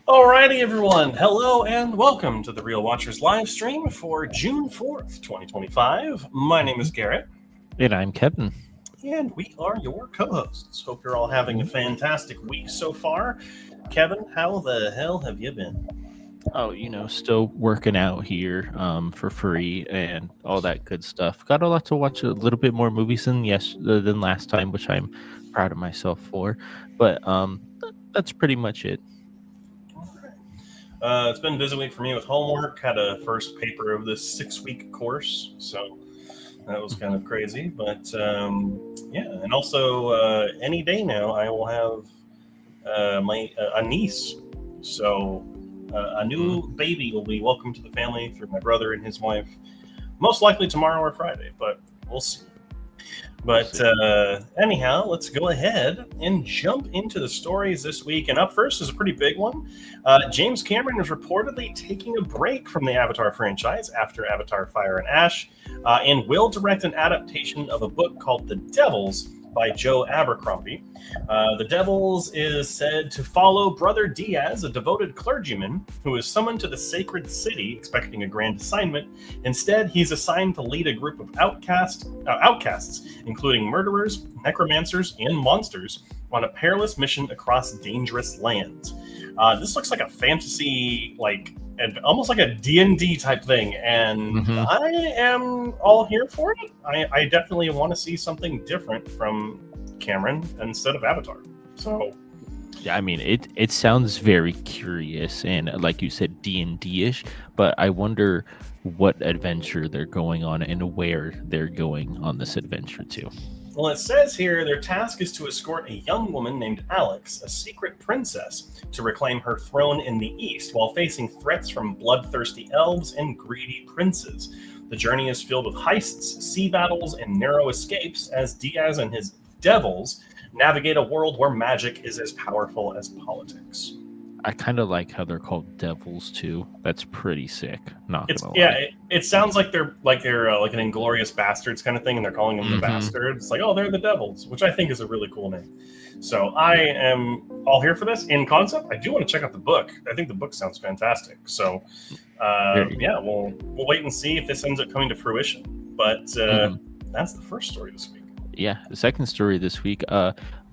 Alrighty, everyone. Hello and welcome to the Real Watchers live stream for June 4th, 2025. My name is Garrett. And I'm Kevin. And we are your co-hosts. Hope you're all having a fantastic week so far. Kevin, how the hell have you been? Oh, still working out here for free and all that good stuff. Got a lot to watch, a little bit more movies than last time, which I'm proud of myself for. But that's pretty much it. It's been a busy week for me with homework. Had a first paper of this 6-week course, so that was kind of crazy. But yeah, and also any day now I will have a niece. So a new baby will be welcomed to the family through my brother and his wife, most likely tomorrow or Friday, but we'll see. But anyhow, let's go ahead and jump into the stories this week. And up first is a pretty big one. James Cameron is reportedly taking a break from the Avatar franchise after Avatar Fire and Ash, and will direct an adaptation of a book called The Devils by Joe Abercrombie. The Devils is said to follow Brother Diaz, a devoted clergyman who is summoned to the sacred city expecting a grand assignment. Instead, he's assigned to lead a group of outcasts, including murderers, necromancers, and monsters, on a perilous mission across dangerous lands. This looks like a fantasy, almost like a D&D type thing, and I am all here for it. I definitely want to see something different from Cameron instead of Avatar. So yeah, I mean, it sounds very curious and, like you said, D&D-ish, but I wonder what adventure they're going on and where they're going on this adventure to. Well, it says here their task is to escort a young woman named Alex, a secret princess, to reclaim her throne in the East while facing threats from bloodthirsty elves and greedy princes. The journey is filled with heists, sea battles, and narrow escapes as Diaz and his devils navigate a world where magic is as powerful as politics. I kind of like how they're called devils too. That's pretty sick. It sounds like they're like an Inglorious Bastards kind of thing, and they're calling them the Bastards. It's like, oh, they're the devils, which I think is a really cool name. So I am all here for this. In concept, I do want to check out the book. I think the book sounds fantastic. So yeah, we'll wait and see if this ends up coming to fruition. But that's the first story this week. Yeah, the second story this week.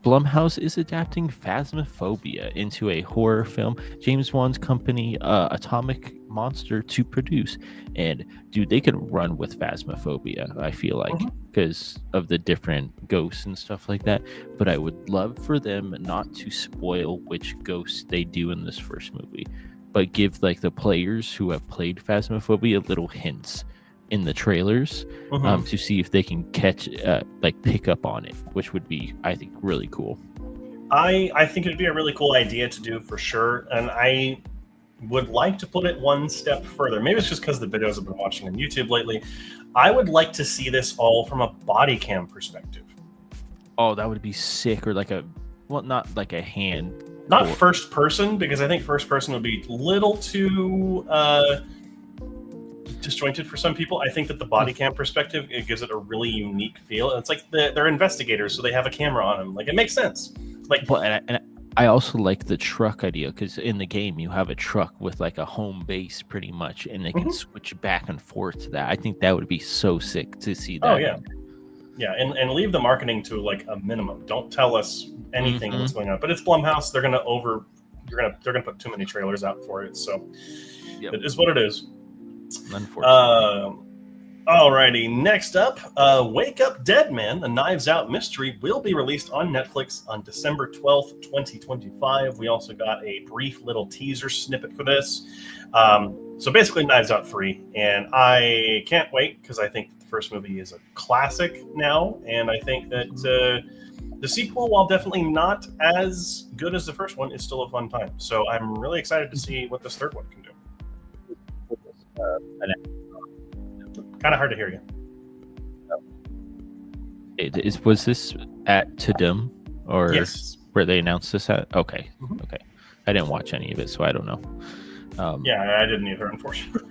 Blumhouse is adapting Phasmophobia into a horror film. James Wan's company, Atomic Monster, to produce. And dude, they could run with Phasmophobia, I feel like, because of the different ghosts and stuff like that. But I would love for them not to spoil which ghosts they do in this first movie, but give like the players who have played Phasmophobia little hints in the trailers to see if they can pick up on it, which would be, I think, really cool. I think it'd be a really cool idea to do for sure, and I would like to put it one step further. Maybe it's just because the videos I've been watching on YouTube lately. I would like to see this all from a body cam perspective. Oh, that would be sick. Or not like a hand. Not first person, because I think first person would be a little too disjointed for some people. I think that the body cam perspective, it gives it a really unique feel. It's like they're investigators, so they have a camera on them. Like, it makes sense. And I also like the truck idea, because in the game you have a truck with like a home base pretty much, and they can switch back and forth to that. I think that would be so sick to see that. Oh yeah, yeah, and leave the marketing to like a minimum. Don't tell us anything what's going on. But it's Blumhouse. They're gonna put too many trailers out for it. So it is what it is. Unfortunately. Alrighty, next up, Wake Up Dead Man, a Knives Out mystery, will be released on Netflix on December 12th, 2025. We also got a brief little teaser snippet for this. So basically, Knives Out 3, and I can't wait, because I think the first movie is a classic now, and I think that the sequel, while definitely not as good as the first one, is still a fun time. So I'm really excited to see what this third one can do. Kind of hard to hear you. Was this at Tudum, or where they announced this at? Okay. Okay. I didn't watch any of it, so I don't know. Yeah, I didn't either, unfortunately.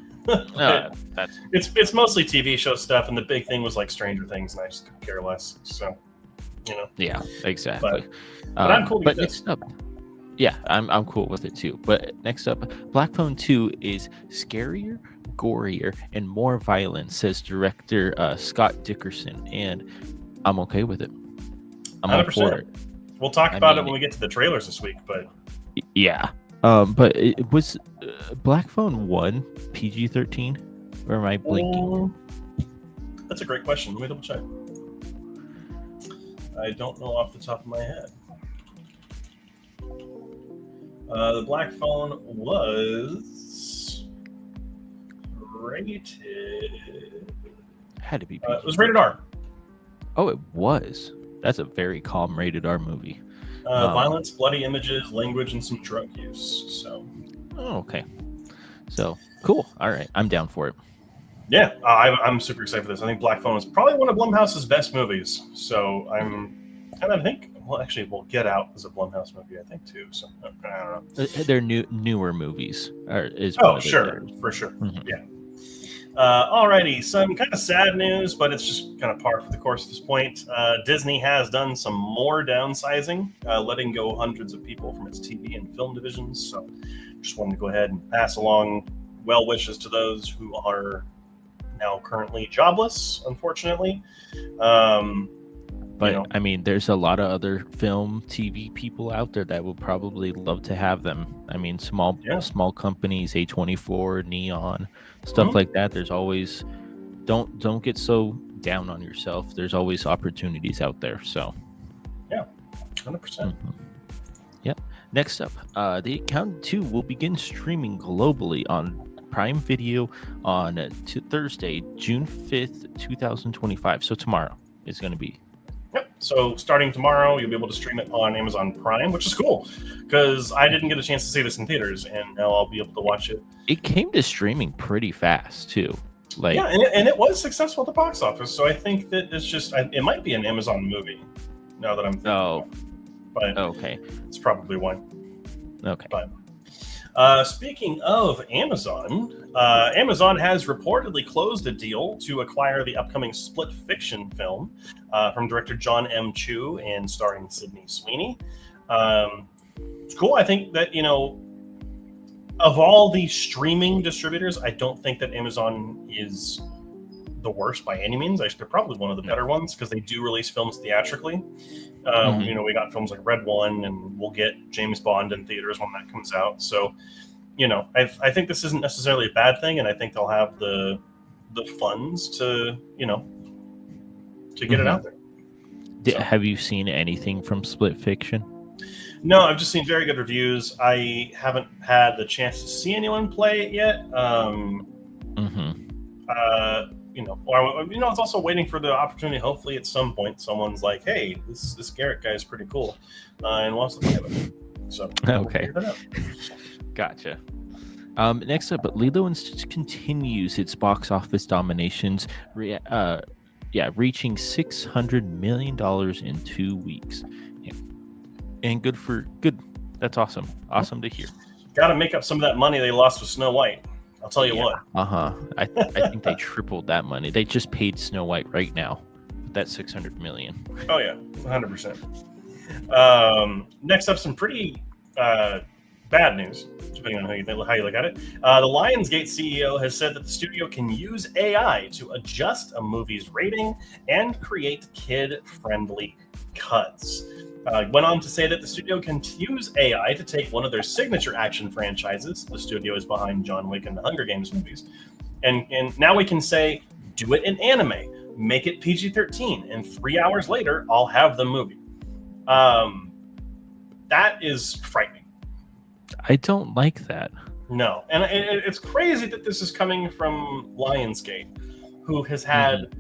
It's mostly TV show stuff, and the big thing was like Stranger Things, and I just could care less. So, Yeah, exactly. But I'm cool with but this. next up, Yeah, I'm cool with it too. But next up, Black Phone 2 is scarier, gorier, and more violent, says director Scott Dickerson, and I'm okay with it. I'm all for 100%. it. We'll talk I about it mean, when we get to the trailers this week, but yeah. But it was Black Phone 1 PG-13, or am I blinking? That's a great question. Let me double check. I don't know off the top of my head. The Black Phone was rated. Had to be It was rated R. Oh, it was. That's a very calm rated R movie. Violence, bloody images, language, and some drug use. So. Oh, okay. So cool. All right, I'm down for it. Yeah, I'm super excited for this. I think Black Phone is probably one of Blumhouse's best movies. So and I think, well, actually, Get Out is a Blumhouse movie, I think, too. So I don't know. They're newer movies. Sure, for sure. Mm-hmm. Yeah. Alrighty, some kind of sad news, but it's just kind of par for the course at this point. Disney has done some more downsizing, letting go hundreds of people from its TV and film divisions. So just wanted to go ahead and pass along well wishes to those who are now currently jobless, unfortunately. But I mean, there's a lot of other film, TV people out there that would probably love to have them. I mean, small companies, A24, Neon, stuff like that. There's always don't get so down on yourself. There's always opportunities out there. So yeah, 100%. Yep. Next up, The Accountant 2 will begin streaming globally on Prime Video on Thursday, June 5th, 2025. So tomorrow is going to be. Yep. So starting tomorrow, you'll be able to stream it on Amazon Prime, which is cool because I didn't get a chance to see this in theaters, and now I'll be able to watch it. It came to streaming pretty fast too. Yeah, and it was successful at the box office. So I think that it's just it might be an Amazon movie. Now that I'm thinking about it. But okay, it's probably one. Okay. But speaking of Amazon, Amazon has reportedly closed a deal to acquire the upcoming Split Fiction film from director John M. Chu and starring Sydney Sweeney. It's cool. I think that, of all the streaming distributors, I don't think that Amazon is the worst by any means. They're probably one of the better ones because they do release films theatrically. We got films like Red One, and we'll get James Bond in theaters when that comes out. So, I think this isn't necessarily a bad thing, and I think they'll have the funds to get it out there. Have you seen anything from Split Fiction? No, I've just seen very good reviews. I haven't had the chance to see anyone play it yet. It's also waiting for the opportunity. Hopefully, at some point, someone's like, "Hey, this Garrett guy is pretty cool," and wants to play with it. So okay, gotcha. Next up, Lilo & Stitch continues its box office dominations, reaching $600 million in 2 weeks, and good. That's awesome. Awesome to hear. Got to make up some of that money they lost with Snow White. I'll tell you what. I think they tripled that money. They just paid Snow White right now. That's $600 million. Oh yeah, 100%. Next up, some pretty bad news, depending on how you look at it. The Lionsgate CEO has said that the studio can use AI to adjust a movie's rating and create kid-friendly cuts. Went on to say that the studio can use AI to take one of their signature action franchises. The studio is behind John Wick and the Hunger Games movies. And now we can say, do it in anime, make it PG-13, and 3 hours later, I'll have the movie. That is frightening. I don't like that. No. And it's crazy that this is coming from Lionsgate, who has had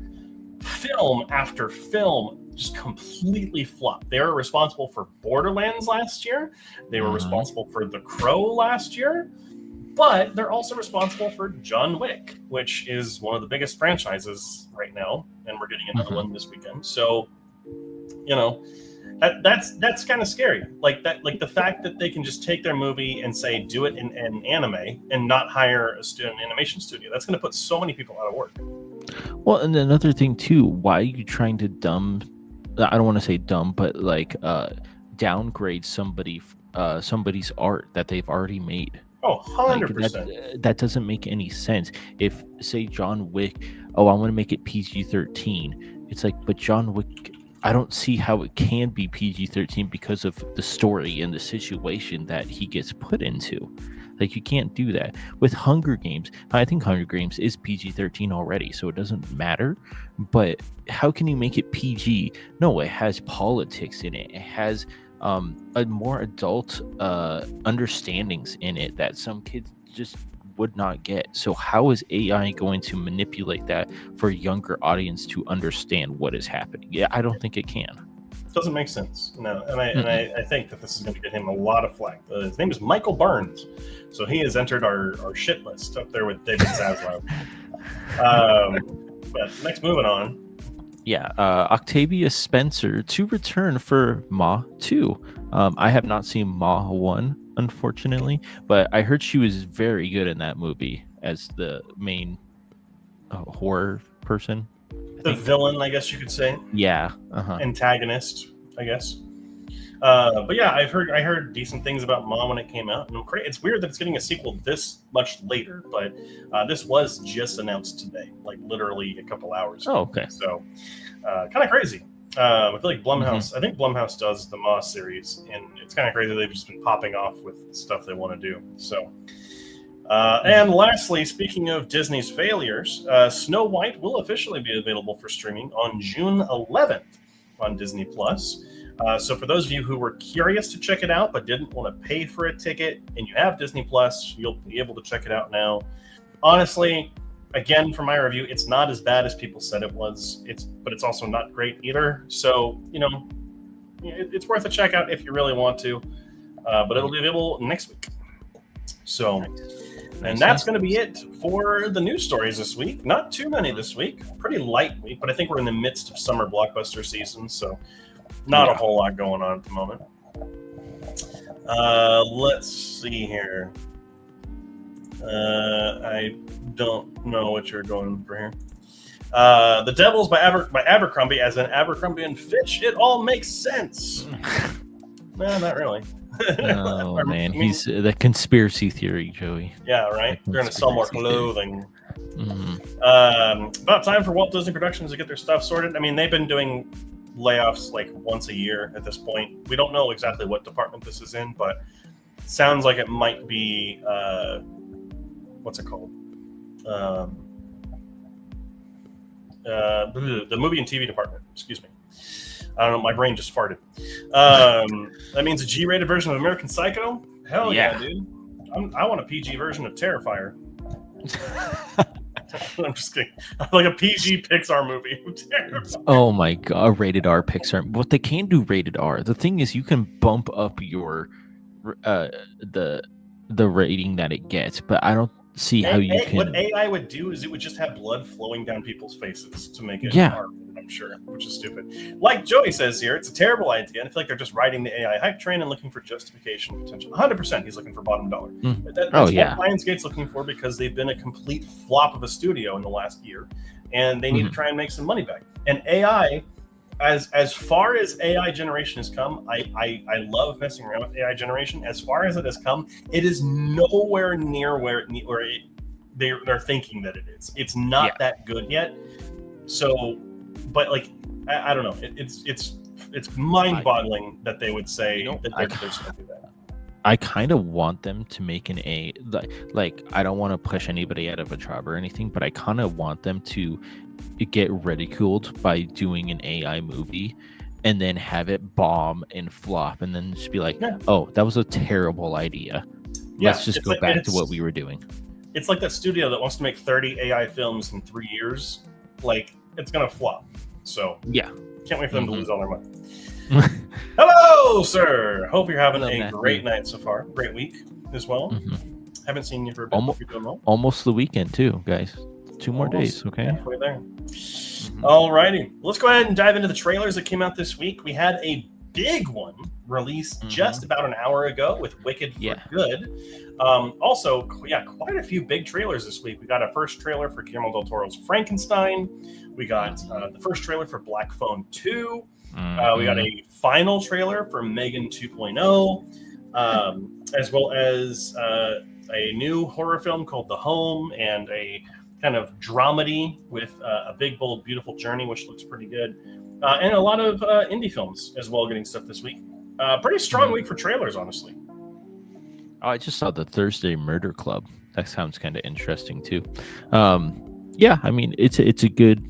film after film just completely flop. They were responsible for Borderlands last year. They were responsible for The Crow last year. But they're also responsible for John Wick, which is one of the biggest franchises right now. And we're getting another one this weekend. So, that's kind of scary. Like the fact that they can just take their movie and say, do it in anime and not hire an animation studio. That's going to put so many people out of work. Well, and another thing too, why are you trying to I don't want to say dumb, but downgrade somebody somebody's art that they've already made. Oh, Like 100%. that doesn't make any sense. If say John Wick, oh, I want to make it PG-13. It's like, but John Wick, I don't see how it can be PG-13 because of the story and the situation that he gets put into. Like you can't do that with Hunger Games. I think Hunger Games is PG-13 already, so it doesn't matter. But how can you make it PG? No, it has politics in it. It has a more adult understandings in it that some kids just would not get. So how is AI going to manipulate that for a younger audience to understand what is happening? Yeah, I don't think it can. Doesn't make sense. No, and I think that this is going to get him a lot of flack. His name is Michael Burns, so he has entered our shit list up there with David Zaslav. But next, moving on. Yeah, Octavia Spencer to return for Ma 2. I have not seen Ma 1, unfortunately, but I heard she was very good in that movie as the main horror person. The villain, I guess you could say. Yeah. Antagonist, I guess. But yeah, I heard decent things about Ma when it came out, and it's weird that it's getting a sequel this much later. But this was just announced today, like literally a couple hours ago. Oh, okay. So kind of crazy. I feel like Blumhouse. I think Blumhouse does the Ma series, and it's kind of crazy they've just been popping off with stuff they want to do. So. And lastly, speaking of Disney's failures, Snow White will officially be available for streaming on June 11th on Disney Plus. So for those of you who were curious to check it out but didn't want to pay for a ticket, and you have Disney Plus, you'll be able to check it out now. Honestly, again, for my review, it's not as bad as people said it was. But it's also not great either. So it's worth a check out if you really want to. But it'll be available next week. So. And that's going to be it for the news stories this week. Not too many this week. Pretty light week, but I think we're in the midst of summer blockbuster season, so not a whole lot going on at the moment. Let's see here. I don't know what you're going for here. The Devils by Abercrombie, as in Abercrombie and Fitch. It all makes sense. No, not really. Oh man, he's the conspiracy theory, Joey. Yeah, right. They're going to sell more clothing. Mm-hmm. About time for Walt Disney Productions to get their stuff sorted. I mean, they've been doing layoffs like once a year at this point. We don't know exactly what department this is in, but it sounds like it might be what's it called? The movie and TV department. Excuse me. I don't know. My brain just farted. That means a G-rated version of American Psycho? Hell yeah, dude. I want a PG version of Terrifier. I'm just kidding. Like a PG Pixar movie. Oh my god, rated R Pixar. What they can do rated R. The thing is, you can bump up your the rating that it gets, but I don't see how you can. What AI would do is it would just have blood flowing down people's faces to make it R, I'm sure, which is stupid. Like Joey says here, it's a terrible idea, and I feel like they're just riding the AI hype train and looking for justification potential. 100%, he's looking for bottom dollar. That's what Lionsgate's looking for, because they've been a complete flop of a studio in the last year, and they need to try and make some money back. And AI, as far as AI generation has come, I love messing around with AI generation. As far as it has come, it is nowhere near where they're thinking that it is. It's not that good yet. So, but like I don't know. It's mind-boggling that they would say that they're going to do that. I kind of want them to make an A. Like I don't want to push anybody out of a job or anything, but I kind of want them to get ridiculed by doing an AI movie and then have it bomb and flop and then just be like, oh, that was a terrible idea. Let's just go back to what we were doing. It's like that studio that wants to make 30 AI films in 3 years. Like, it's going to flop. So, can't wait for them to lose all their money. Hello, sir. Hope you're having a great night so far. Great week as well. Haven't seen you for a bit. Almost the weekend, too, guys. 2 more days, okay? Halfway there. Alrighty. Let's go ahead and dive into the trailers that came out this week. We had a big one released just about an hour ago with Wicked for Good. Also, quite a few big trailers this week. We got a first trailer for Guillermo del Toro's Frankenstein. We got the first trailer for Black Phone 2. We got a final trailer for Megan 2.0. as well as a new horror film called The Home, and a kind of dramedy with A Big, Bold, Beautiful Journey, which looks pretty good. And a lot of indie films as well getting stuff this week. Pretty strong week for trailers, honestly. Oh, I just saw the Thursday Murder Club. That sounds kind of interesting too. Yeah, I mean it's a good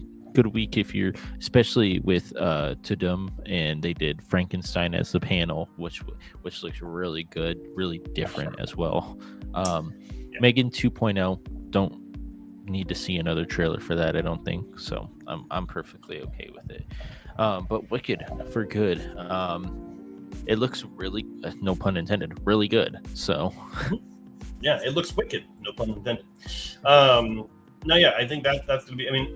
week if you're, especially with Tudum, and they did Frankenstein as the panel, which looks really good, really different as well. Megan 2.0, don't need to see another trailer for that, I don't think. So I'm perfectly okay with it. But Wicked for good. It looks really, no pun intended, really good. So, yeah, it looks wicked. No pun intended. No, yeah, I think that's gonna be. I mean,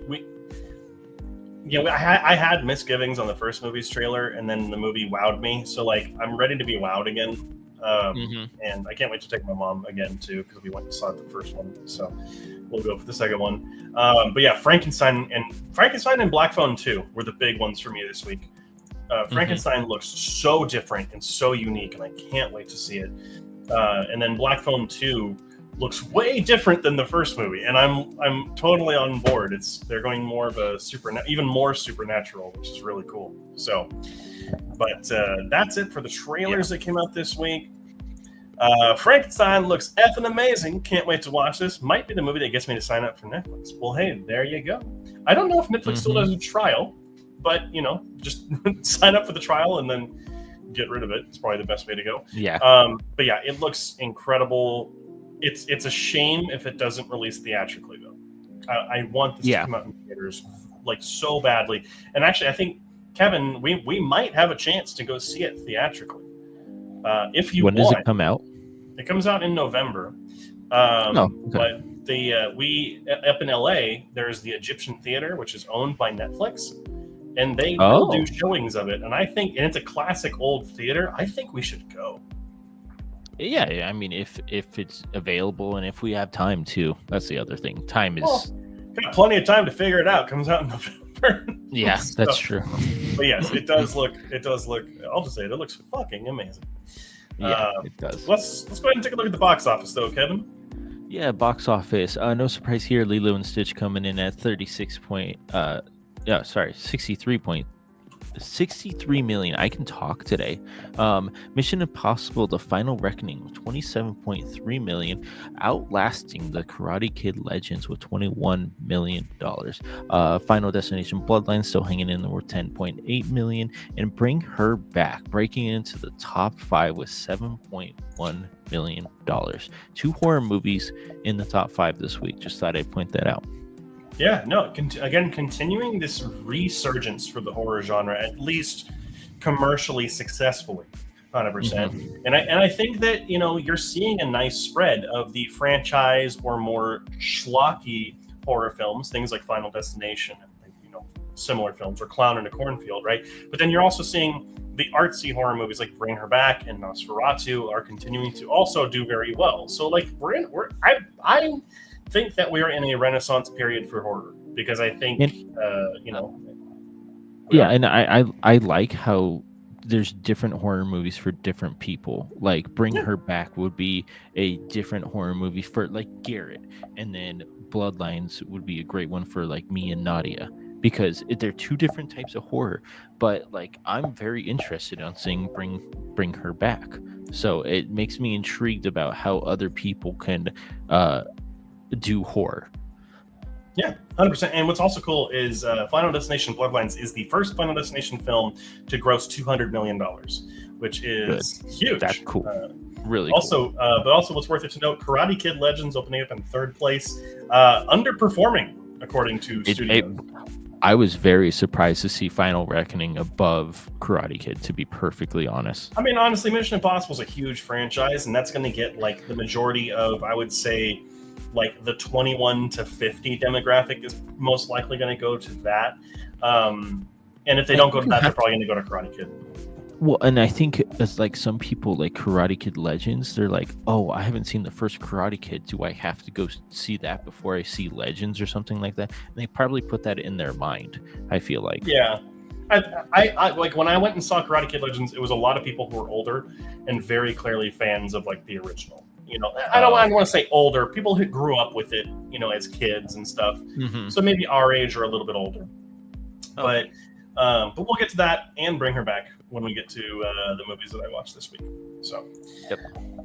I had misgivings on the first movie's trailer, and then the movie wowed me. So, like, I'm ready to be wowed again. And I can't wait to take my mom again too, because we went and saw the first one. So we'll go for the second one. But yeah, Frankenstein and Black Phone 2 were the big ones for me this week. Frankenstein looks so different and so unique, and I can't wait to see it. And then Black Phone 2 looks way different than the first movie, and I'm totally on board. They're going more of a even more supernatural, which is really cool. So, but that's it for the trailers that came out this week. Frankenstein looks effing amazing. Can't wait to watch this. Might be the movie that gets me to sign up for Netflix. Well, hey, there you go. I don't know if Netflix still does a trial, but just sign up for the trial and then get rid of it. It's probably the best way to go. Yeah. But yeah, it looks incredible. It's a shame if it doesn't release theatrically, though. I want this to come out in theaters like so badly. And actually, I think, Kevin, we might have a chance to go see it theatrically. If you when does it come out? It comes out in November. Okay. But we up in LA, there's the Egyptian Theater, which is owned by Netflix, and they will do showings of it. And I think, and it's a classic old theater, I think we should go. Yeah, I mean, if it's available and if we have time too, that's the other thing. Time is got plenty of time to figure it out. Comes out in November. Yeah, that's true. But yes, it does look. I'll just say it looks fucking amazing. Yeah, it does. Let's go ahead and take a look at the box office, though, Kevin. Yeah, box office. No surprise here. Lilo and Stitch coming in at 63 million. I can talk today. Mission Impossible: The Final Reckoning with 27.3 million, outlasting the Karate Kid Legends with 21 million dollars. Final Destination: Bloodline still hanging in there with 10.8 million, and Bring Her Back breaking into the top 5 with 7.1 million dollars. 2 horror movies in the top 5 this week. Just thought I'd point that out. Yeah, no, again, continuing this resurgence for the horror genre, at least commercially successfully, 100%. And I think that, you're seeing a nice spread of the franchise or more schlocky horror films, things like Final Destination and, similar films, or Clown in a Cornfield, right? But then you're also seeing the artsy horror movies like Bring Her Back and Nosferatu are continuing to also do very well. So, like, I think that we're in a renaissance period for horror, because I think and I like how there's different horror movies for different people. Like Bring Her Back would be a different horror movie for like Garrett, and then Bloodlines would be a great one for like me and Nadia, because they're 2 different types of horror. But like, I'm very interested in seeing Bring Her Back, so it makes me intrigued about how other people can do horror. Yeah, 100%. And what's also cool is Final Destination: Bloodlines is the first Final Destination film to gross $200 million, which is huge. That's cool. Really also, cool. But also what's worth it to note, Karate Kid Legends opening up in 3rd place, underperforming according to studios. I was very surprised to see Final Reckoning above Karate Kid, to be perfectly honest. I mean, honestly, Mission Impossible is a huge franchise, and that's going to get like the majority of, I would say, like the 21 to 50 demographic is most likely going to go to that. And if they don't go to that, they're probably going to go to Karate Kid. Well, and I think it's like some people like Karate Kid Legends, they're like, oh, I haven't seen the first Karate Kid. Do I have to go see that before I see Legends or something like that? And they probably put that in their mind, I feel like. Yeah. I like when I went and saw Karate Kid Legends, it was a lot of people who were older and very clearly fans of like the original. I don't want to say older, people who grew up with it, as kids and stuff. Mm-hmm. So maybe our age or a little bit older. But we'll get to that and bring her back when we get to the movies that I watched this week. So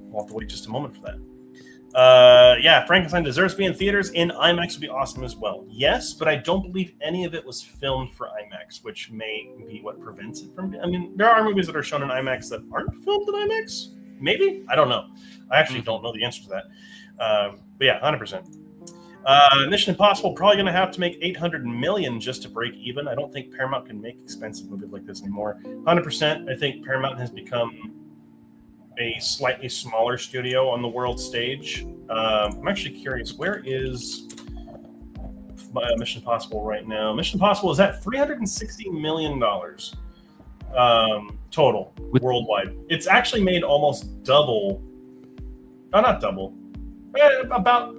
we'll have to wait just a moment for that. Frankenstein deserves to be in theaters. In IMAX would be awesome as well. Yes, but I don't believe any of it was filmed for IMAX, which may be what prevents it from. I mean, there are movies that are shown in IMAX that aren't filmed in IMAX. Maybe, I don't know. I actually don't know the answer to that. But yeah, 100%. Mission Impossible probably going to have to make $800 million just to break even. I don't think Paramount can make expensive movies like this anymore. 100%. I think Paramount has become a slightly smaller studio on the world stage. I'm actually curious, where is Mission Impossible right now? Mission Impossible is at $360 million total worldwide. It's actually made almost double. Oh, not double. About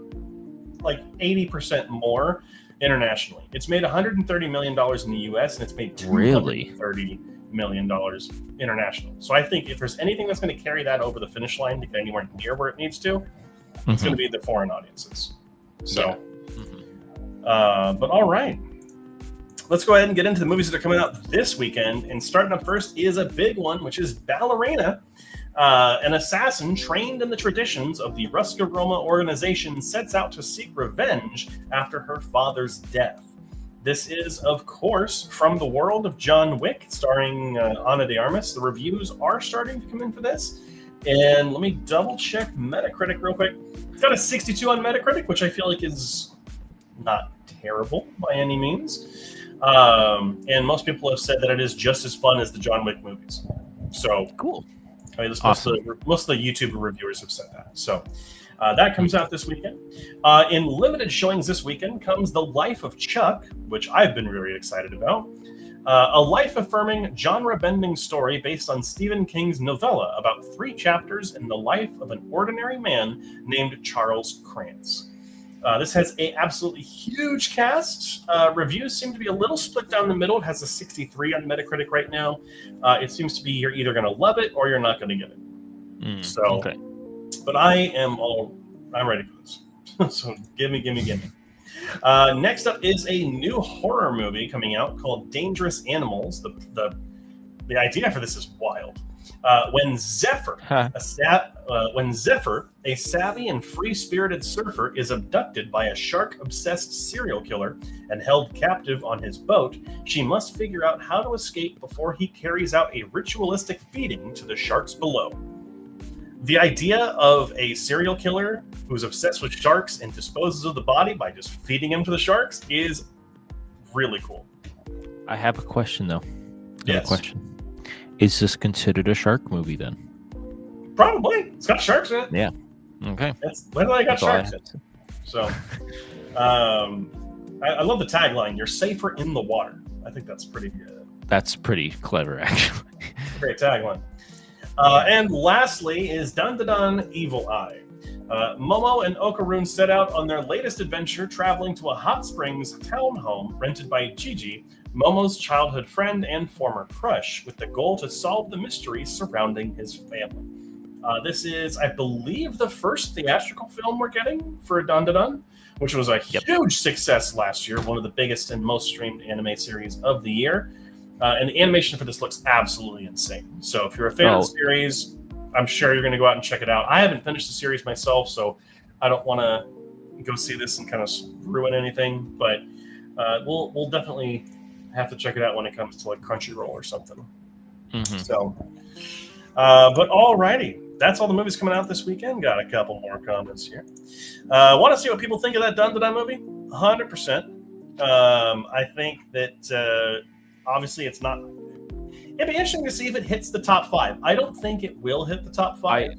like 80% more internationally. It's made $130 million in the US and it's made $230 million international. So I think if there's anything that's going to carry that over the finish line to get anywhere near where it needs to, it's going to be the foreign audiences. So, but all right. Let's go ahead and get into the movies that are coming out this weekend. And starting up first is a big one, which is Ballerina. An assassin trained in the traditions of the Ruska Roma organization sets out to seek revenge after her father's death. This is, of course, from the world of John Wick, starring Ana de Armas. The reviews are starting to come in for this. And let me double check Metacritic real quick. It's got a 62 on Metacritic, which I feel like is not terrible by any means. And most people have said that it is just as fun as the John Wick movies. So cool. I mean, most of the YouTube reviewers have said that. So that comes out this weekend. In limited showings this weekend comes The Life of Chuck, which I've been very excited about. A life-affirming, genre-bending story based on Stephen King's novella about 3 chapters in the life of an ordinary man named Charles Krantz. This has a absolutely huge cast. Reviews seem to be a little split down the middle. It has a 63 on Metacritic right now. It seems to be you're either going to love it or you're not going to get it. But I'm ready for this. So give me. Next up is a new horror movie coming out called Dangerous Animals. The idea for this is wild. When Zephyr, a savvy and free-spirited surfer, is abducted by a shark-obsessed serial killer and held captive on his boat, she must figure out how to escape before he carries out a ritualistic feeding to the sharks below. The idea of a serial killer who's obsessed with sharks and disposes of the body by just feeding him to the sharks is really cool. I have a question, though. Yes. Question. Is this considered a shark movie, then? Probably. It's got sharks in it. Yeah. Okay. I got sharks in it. So, I love the tagline, "You're safer in the water." I think that's pretty good. That's pretty clever, actually. Great tagline. And lastly is Dun Dun Dun Evil Eye. Momo and Okarun set out on their latest adventure, traveling to a hot springs townhome rented by Gigi, Momo's childhood friend and former crush, with the goal to solve the mysteries surrounding his family. This is, I believe, the first theatrical film we're getting for Dun Dun Dun, which was a huge success last year, one of the biggest and most streamed anime series of the year. And the animation for this looks absolutely insane. So if you're a fan of the series, I'm sure you're going to go out and check it out. I haven't finished the series myself, so I don't want to go see this and kind of ruin anything. But we'll definitely have to check it out when it comes to like Crunchyroll or something. So, but alrighty, that's all the movies coming out this weekend. Got a couple more comments here. Want to see what people think of that Dun Dun Dun movie? 100%. I think that obviously it's not. It'd be interesting to see if it hits the top 5. I don't think it will hit the top 5.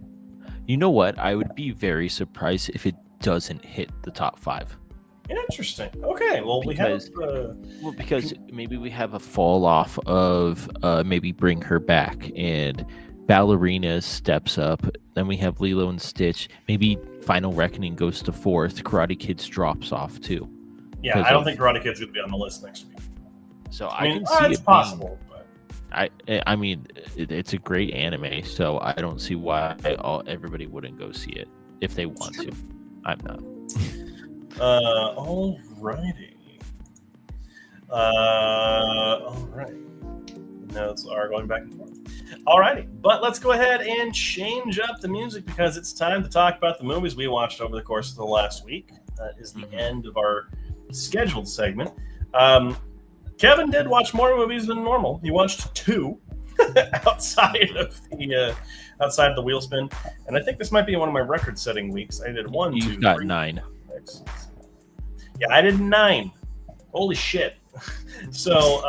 You know what? I would be very surprised if it doesn't hit the top 5. Interesting. Okay. Well, because maybe we have a fall off of maybe Bring Her Back and Ballerina steps up. Then we have Lilo and Stitch. Maybe Final Reckoning goes to 4th. Karate Kids drops off too. Yeah, I don't think Karate Kid's going to be on the list next week. So I mean, can see it's it possible, but I mean, it's a great anime, so I don't see why everybody wouldn't go see it if they want to. I'm not. Alrighty. Alright. Notes are going back and forth. Alrighty, but let's go ahead and change up the music because it's time to talk about the movies we watched over the course of the last week. That is the end of our scheduled segment. Kevin did watch more movies than normal. He watched 2 outside of the wheel spin, and I think this might be one of my record-setting weeks. I did 1, You've 2, got 3, 9. 6. Yeah, I did 9. Holy shit! So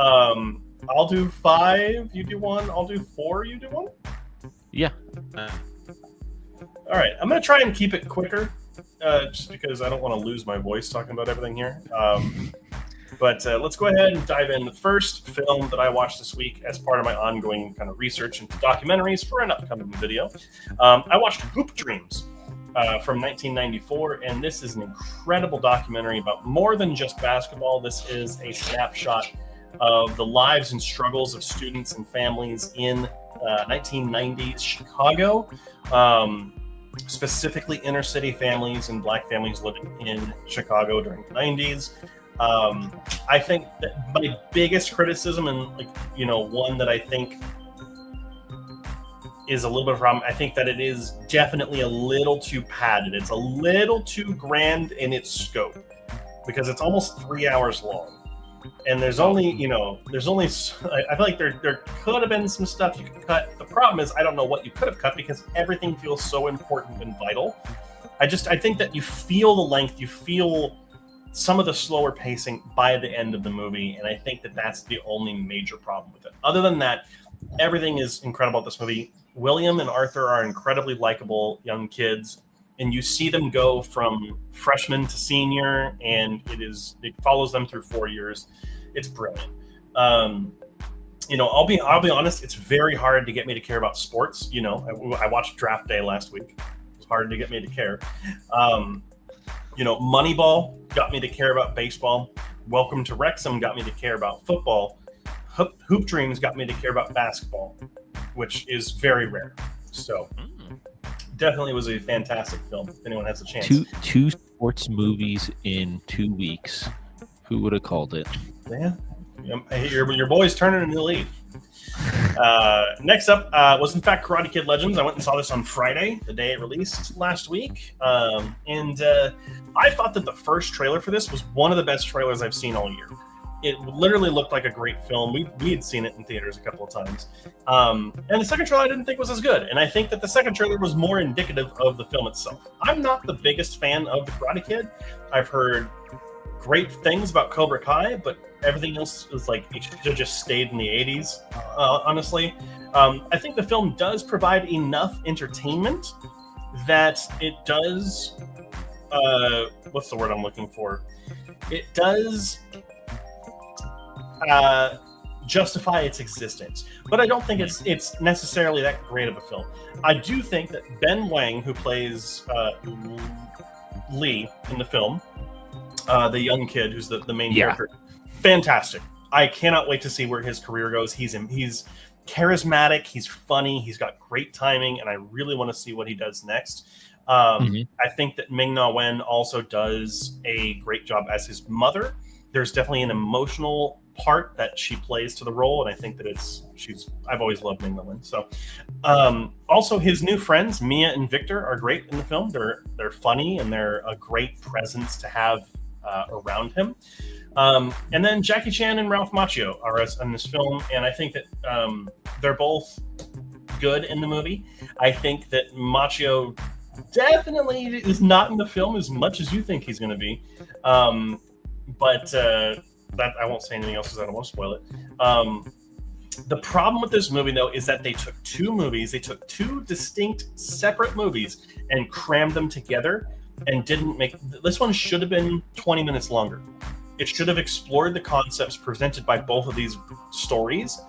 I'll do 5. You do 1. I'll do 4. You do 1. Yeah. All right, I'm gonna try and keep it quicker, just because I don't want to lose my voice talking about everything here. But let's go ahead and dive in. The first film that I watched this week as part of my ongoing kind of research into documentaries for an upcoming video, I watched Hoop Dreams from 1994, and this is an incredible documentary about more than just basketball. This is a snapshot of the lives and struggles of students and families in 1990s Chicago, specifically inner city families and Black families living in Chicago during the 90s. I think that my biggest criticism, and one that I think is a little bit of a problem, I think that it is definitely a little too padded. It's a little too grand in its scope because it's almost 3 hours long, and there's only I feel like there could have been some stuff you could cut. The problem is I don't know what you could have cut because everything feels so important and vital. I think that you feel the length, you feel some of the slower pacing by the end of the movie, and I think that that's the only major problem with it. Other than that, everything is incredible about this movie. William and Arthur are incredibly likable young kids, and you see them go from freshman to senior, and it follows them through 4 years. It's brilliant. I'll be honest, it's very hard to get me to care about sports. I watched Draft Day last week. It was hard to get me to care. Moneyball got me to care about baseball. Welcome to Wrexham got me to care about football. Hoop Dreams got me to care about basketball, which is very rare. So definitely was a fantastic film if anyone has a chance. Two sports movies in 2 weeks. Who would have called it? Yeah. Your boy's turning a new leaf. Next up was in fact Karate Kid Legends. I went and saw this on Friday, the day it released last week. And I thought that the first trailer for this was one of the best trailers I've seen all year. It literally looked like a great film. We had seen it in theaters a couple of times. And the second trailer I didn't think was as good. And I think that the second trailer was more indicative of the film itself. I'm not the biggest fan of the Karate Kid. I've heard great things about Cobra Kai, but everything else is like it should have just stayed in the 80s, honestly. I think the film does provide enough entertainment that it does what's the word I'm looking for? It does justify its existence, but I don't think it's necessarily that great of a film. I do think that Ben Wang, who plays Lee in the film, the young kid who's the main character, fantastic. I cannot wait to see where his career goes. He's charismatic, he's funny, he's got great timing, and I really want to see what he does next. I think that Ming-Na Wen also does a great job as his mother. There's definitely an emotional part that she plays to the role, and I think that I've always loved Ming-Na Wen. So also his new friends Mia and Victor are great in the film. They're funny, and they're a great presence to have around him. And then Jackie Chan and Ralph Macchio are in this film, and I think that they're both good in the movie. I think that Macchio definitely is not in the film as much as you think he's going to be. But that I won't say anything else because I don't want to spoil it. The problem with this movie, though, is that they took two distinct, separate movies and crammed them together and didn't make... This one should have been 20 minutes longer. It should have explored the concepts presented by both of these stories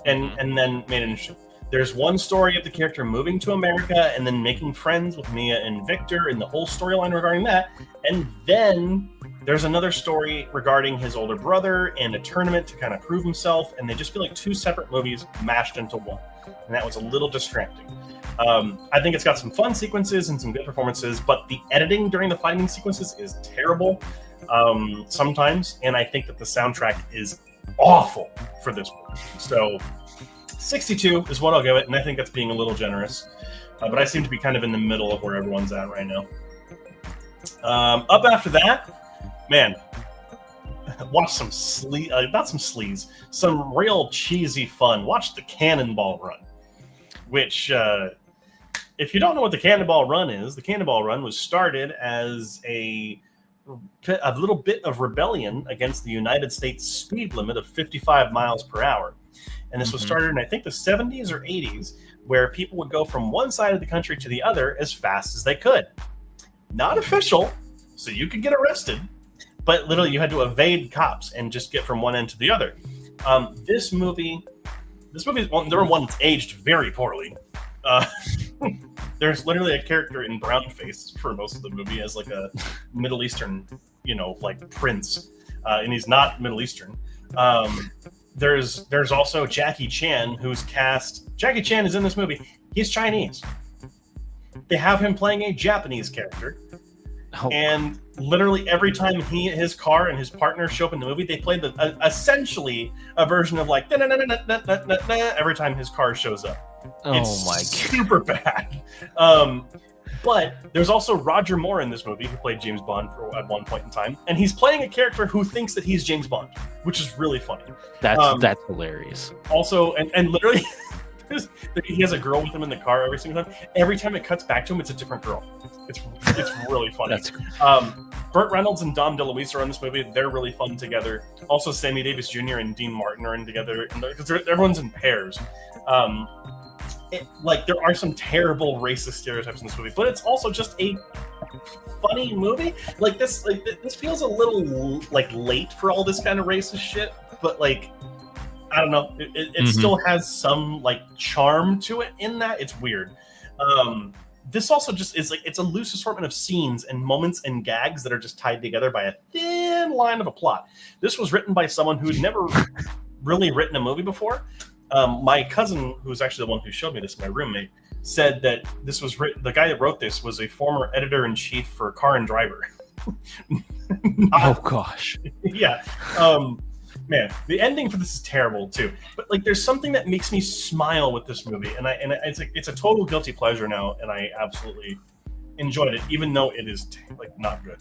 and then made it interesting. There's one story of the character moving to America and then making friends with Mia and Victor and the whole storyline regarding that. And then There's another story regarding his older brother and a tournament to kind of prove himself, and they just feel like two separate movies mashed into one, and that was a little distracting. I think it's got some fun sequences and some good performances, but the editing during the fighting sequences is terrible sometimes, and I think that the soundtrack is awful for this movie. So 62 is what I'll give it, and I think that's being a little generous, but I seem to be kind of in the middle of where everyone's at right now. Up after that, man, watch some not some sleaze, some real cheesy fun. Watch the Cannonball Run, which if you don't know what the Cannonball Run is, the Cannonball Run was started as a little bit of rebellion against the United States speed limit of 55 miles per hour. And this was started in, I think, the 70s or 80s, where people would go from one side of the country to the other as fast as they could. Not official, so you could get arrested, but literally you had to evade cops and just get from one end to the other. This movie is, well, number one, it's aged very poorly. There's literally a character in brown face for most of the movie as like a Middle Eastern, like prince, and he's not Middle Eastern. There's also Jackie Chan, who's cast. Jackie Chan is in this movie. He's Chinese. They have him playing a Japanese character. Oh. And literally every time his car and his partner show up in the movie, they play essentially a version of like every time his car shows up. Oh it's my god, super bad. But there's also Roger Moore in this movie who played James Bond at one point in time, and he's playing a character who thinks that he's James Bond, which is really funny. That's hilarious. Also, and literally, he has a girl with him in the car every single time. Every time it cuts back to him, it's a different girl. It's really funny. That's cool. Burt Reynolds and Dom DeLuise are in this movie. They're really fun together. Also, Sammy Davis Jr. and Dean Martin are in together, because everyone's in pairs. There are some terrible racist stereotypes in this movie, but it's also just a funny movie. This feels a little late for all this kind of racist shit, but I don't know. It still has some charm to it in that it's weird. This also just is it's a loose assortment of scenes and moments and gags that are just tied together by a thin line of a plot. This was written by someone who'd never really written a movie before. My cousin, who was actually the one who showed me this, my roommate, said that this was written. The guy that wrote this was a former editor-in-chief for Car and Driver. Oh gosh, yeah. Man, the ending for this is terrible too. But there's something that makes me smile with this movie, and it's a total guilty pleasure now, and I absolutely enjoyed it, even though it is not good.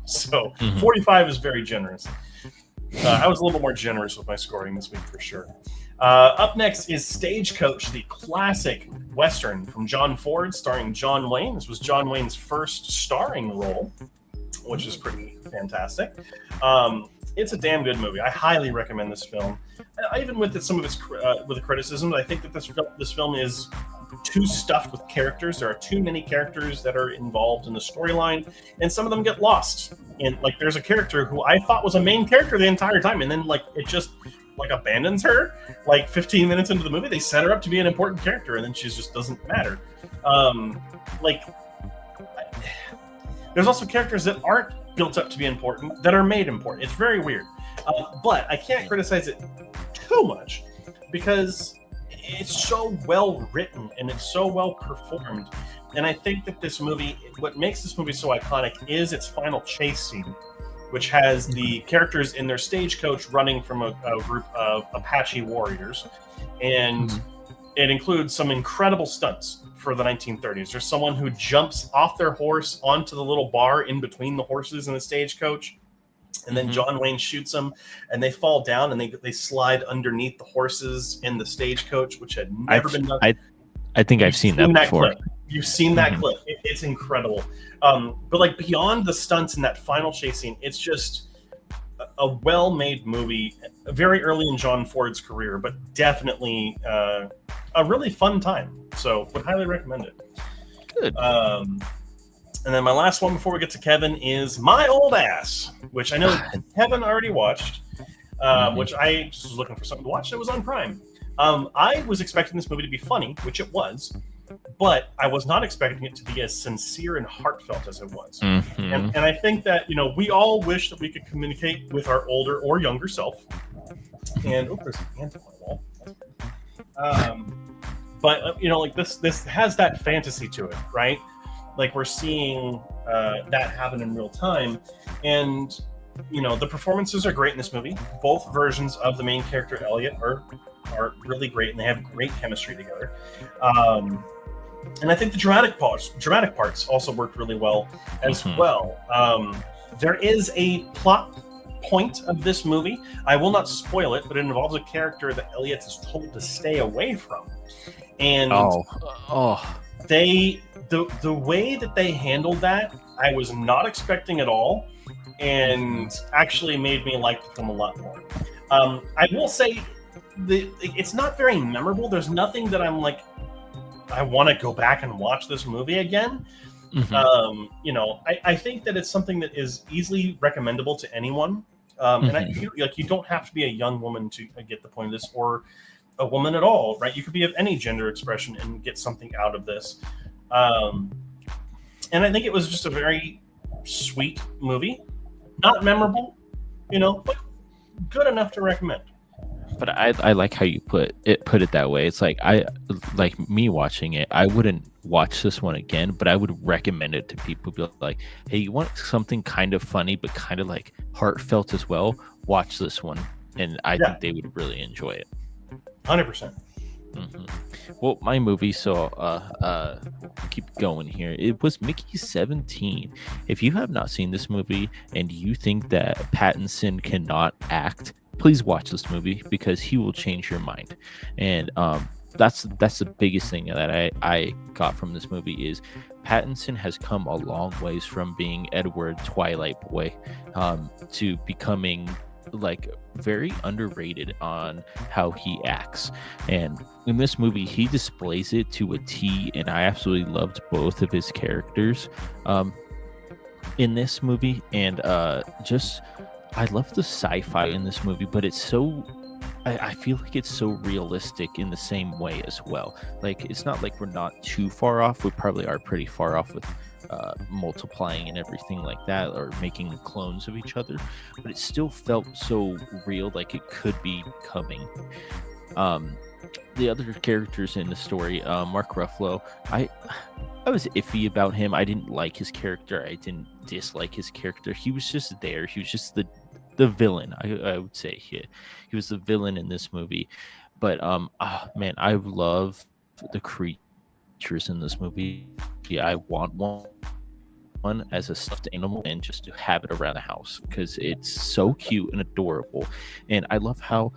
So 45 is very generous. I was a little bit more generous with my scoring this week for sure. Up next is Stagecoach, the classic Western from John Ford, starring John Wayne. This was John Wayne's first starring role, which is pretty fantastic. It's a damn good movie. I highly recommend this film. Even with some of its with the criticisms, I think that this film is too stuffed with characters. There are too many characters that are involved in the storyline, and some of them get lost. And there's a character who I thought was a main character the entire time, and then it just abandons her 15 minutes into the movie. They set her up to be an important character, and then she just doesn't matter. There's also characters that aren't built up to be important that are made important. It's very weird, but I can't criticize it too much because it's so well written and it's so well performed. And I think that this movie, what makes this movie so iconic is its final chase scene, which has the characters in their stagecoach running from a group of Apache warriors. And it includes some incredible stunts for the 1930s. There's someone who jumps off their horse onto the little bar in between the horses in the stagecoach. And then John Wayne shoots them, and they fall down, and they slide underneath the horses in the stagecoach, which had never been done. I think I've seen that before. Clip. You've seen that clip. It's incredible. But beyond the stunts in that final chase scene, it's just a well-made movie, very early in John Ford's career, but definitely a really fun time. So would highly recommend it. Good. And then my last one before we get to Kevin is My Old Ass, which I know Kevin already watched, which I just was looking for something to watch. It was on Prime. I was expecting this movie to be funny, which it was, but I was not expecting it to be as sincere and heartfelt as it was. Mm-hmm. And I think that, we all wish that we could communicate with our older or younger self. And there's an ant on my wall. But like this has that fantasy to it, right? Like we're seeing that happen in real time, and the performances are great in this movie. Both versions of the main character Elliot are really great, and they have great chemistry together. And I think the dramatic parts also worked really well as well. There is a plot point of this movie. I will not spoil it, but it involves a character that Elliot is told to stay away from. And the way that they handled that, I was not expecting at all, and actually made me like the film a lot more. I will say it's not very memorable. There's nothing that I'm like, I want to go back and watch this movie again. I think that it's something that is easily recommendable to anyone. And I feel like you don't have to be a young woman to get the point of this, or a woman at all, right? You could be of any gender expression and get something out of this. And I think it was just a very sweet movie. Not memorable, but good enough to recommend. But I like how you put it that way. It's like me watching it, I wouldn't watch this one again, but I would recommend it to people. Be like, hey, you want something kind of funny but kind of like heartfelt as well? Watch this one, and I think they would really enjoy it. 100%. Well, my movie, so keep going here. It was Mickey 17. If you have not seen this movie and you think that Pattinson cannot act, please watch this movie, because he will change your mind. And that's the biggest thing that I got from this movie is Pattinson has come a long ways from being Edward Twilight Boy to becoming like very underrated on how he acts. And in this movie, he displays it to a T, and I absolutely loved both of his characters in this movie. And I love the sci-fi in this movie, but it's so I feel like it's so realistic in the same way as well. Like, it's not like we're not too far off. We probably are pretty far off with multiplying and everything like that, or making clones of each other, but it still felt so real, like it could be coming. The other characters in the story, Mark Ruffalo, I was iffy about him. I didn't like his character. I didn't dislike his character. He was just there. He was just the villain. I would say he was the villain in this movie. But man, I love the creatures in this movie. Yeah, I want one as a stuffed animal and just to have it around the house, because it's so cute and adorable. And I love how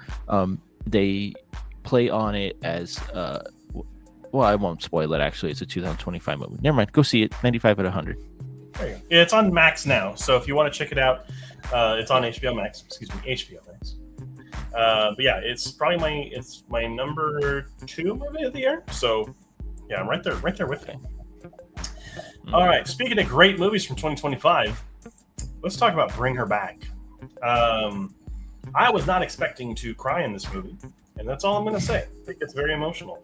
they play on it as well, I won't spoil it. Actually, it's a 2025 movie. Never mind, go see it. 95 out of 100. There you go. Yeah, it's on Max now, so if you want to check it out, it's on HBO Max. Excuse me, HBO Max. But yeah, it's probably my number 2 movie of the year. So yeah, I'm right there with you. All right, speaking of great movies from 2025, let's talk about Bring Her Back. I was not expecting to cry in this movie, and that's all I'm going to say. I think it's very emotional.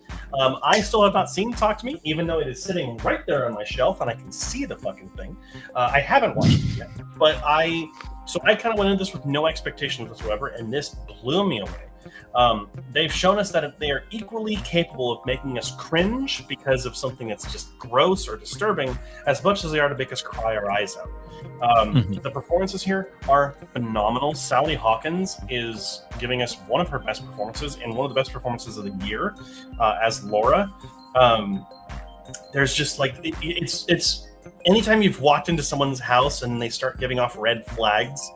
I still have not seen Talk to Me, even though it is sitting right there on my shelf, and I can see the fucking thing. I haven't watched it yet, but I kind of went into this with no expectations whatsoever, and this blew me away. They've shown us that they are equally capable of making us cringe because of something that's just gross or disturbing, as much as they are to make us cry our eyes out. The performances here are phenomenal. Sally Hawkins is giving us one of her best performances, and one of the best performances of the year as Laura. There's just like it's anytime you've walked into someone's house and they start giving off red flags,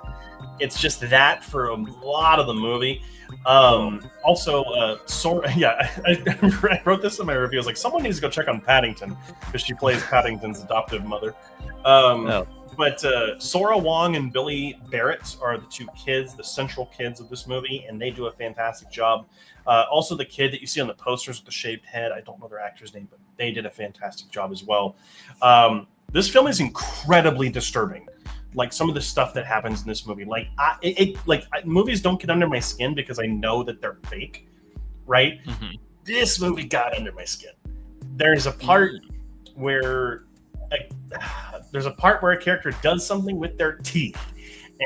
it's just that for a lot of the movie. Also, Sora, yeah, I wrote this in my review. I was like, someone needs to go check on Paddington, because she plays Paddington's adoptive mother. But Sora Wong and Billy Barrett are the 2 kids, the central kids of this movie, and they do a fantastic job. Also, the kid that you see on the posters with the shaved head, I don't know their actor's name, but they did a fantastic job as well. This film is incredibly disturbing. Like, some of the stuff that happens in this movie, movies don't get under my skin because I know that they're fake, right? This movie got under my skin. there's a part where a character does something with their teeth,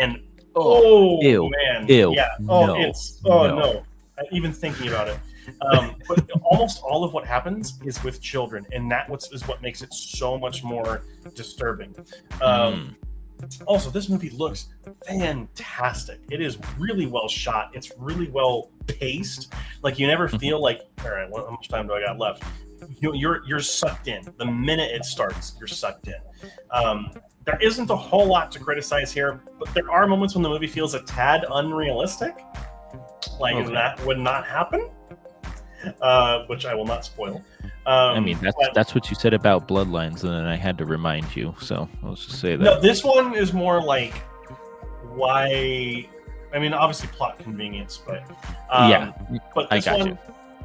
and ew, man, ew, yeah, no, no. Even thinking about it. But almost all of what happens is with children, and is what makes it so much more disturbing. Also, this movie looks fantastic. It is really well shot. It's really well paced. Like, you never feel like, all right, how much time do I got left? You're sucked in. The minute it starts, you're sucked in. There isn't a whole lot to criticize here, but there are moments when the movie feels a tad unrealistic. Like, that would not happen, which I will not spoil. I mean, that's what you said about Bloodlines, and then I had to remind you, so let's just say that. No, this one is more like, why? I mean, obviously plot convenience, but but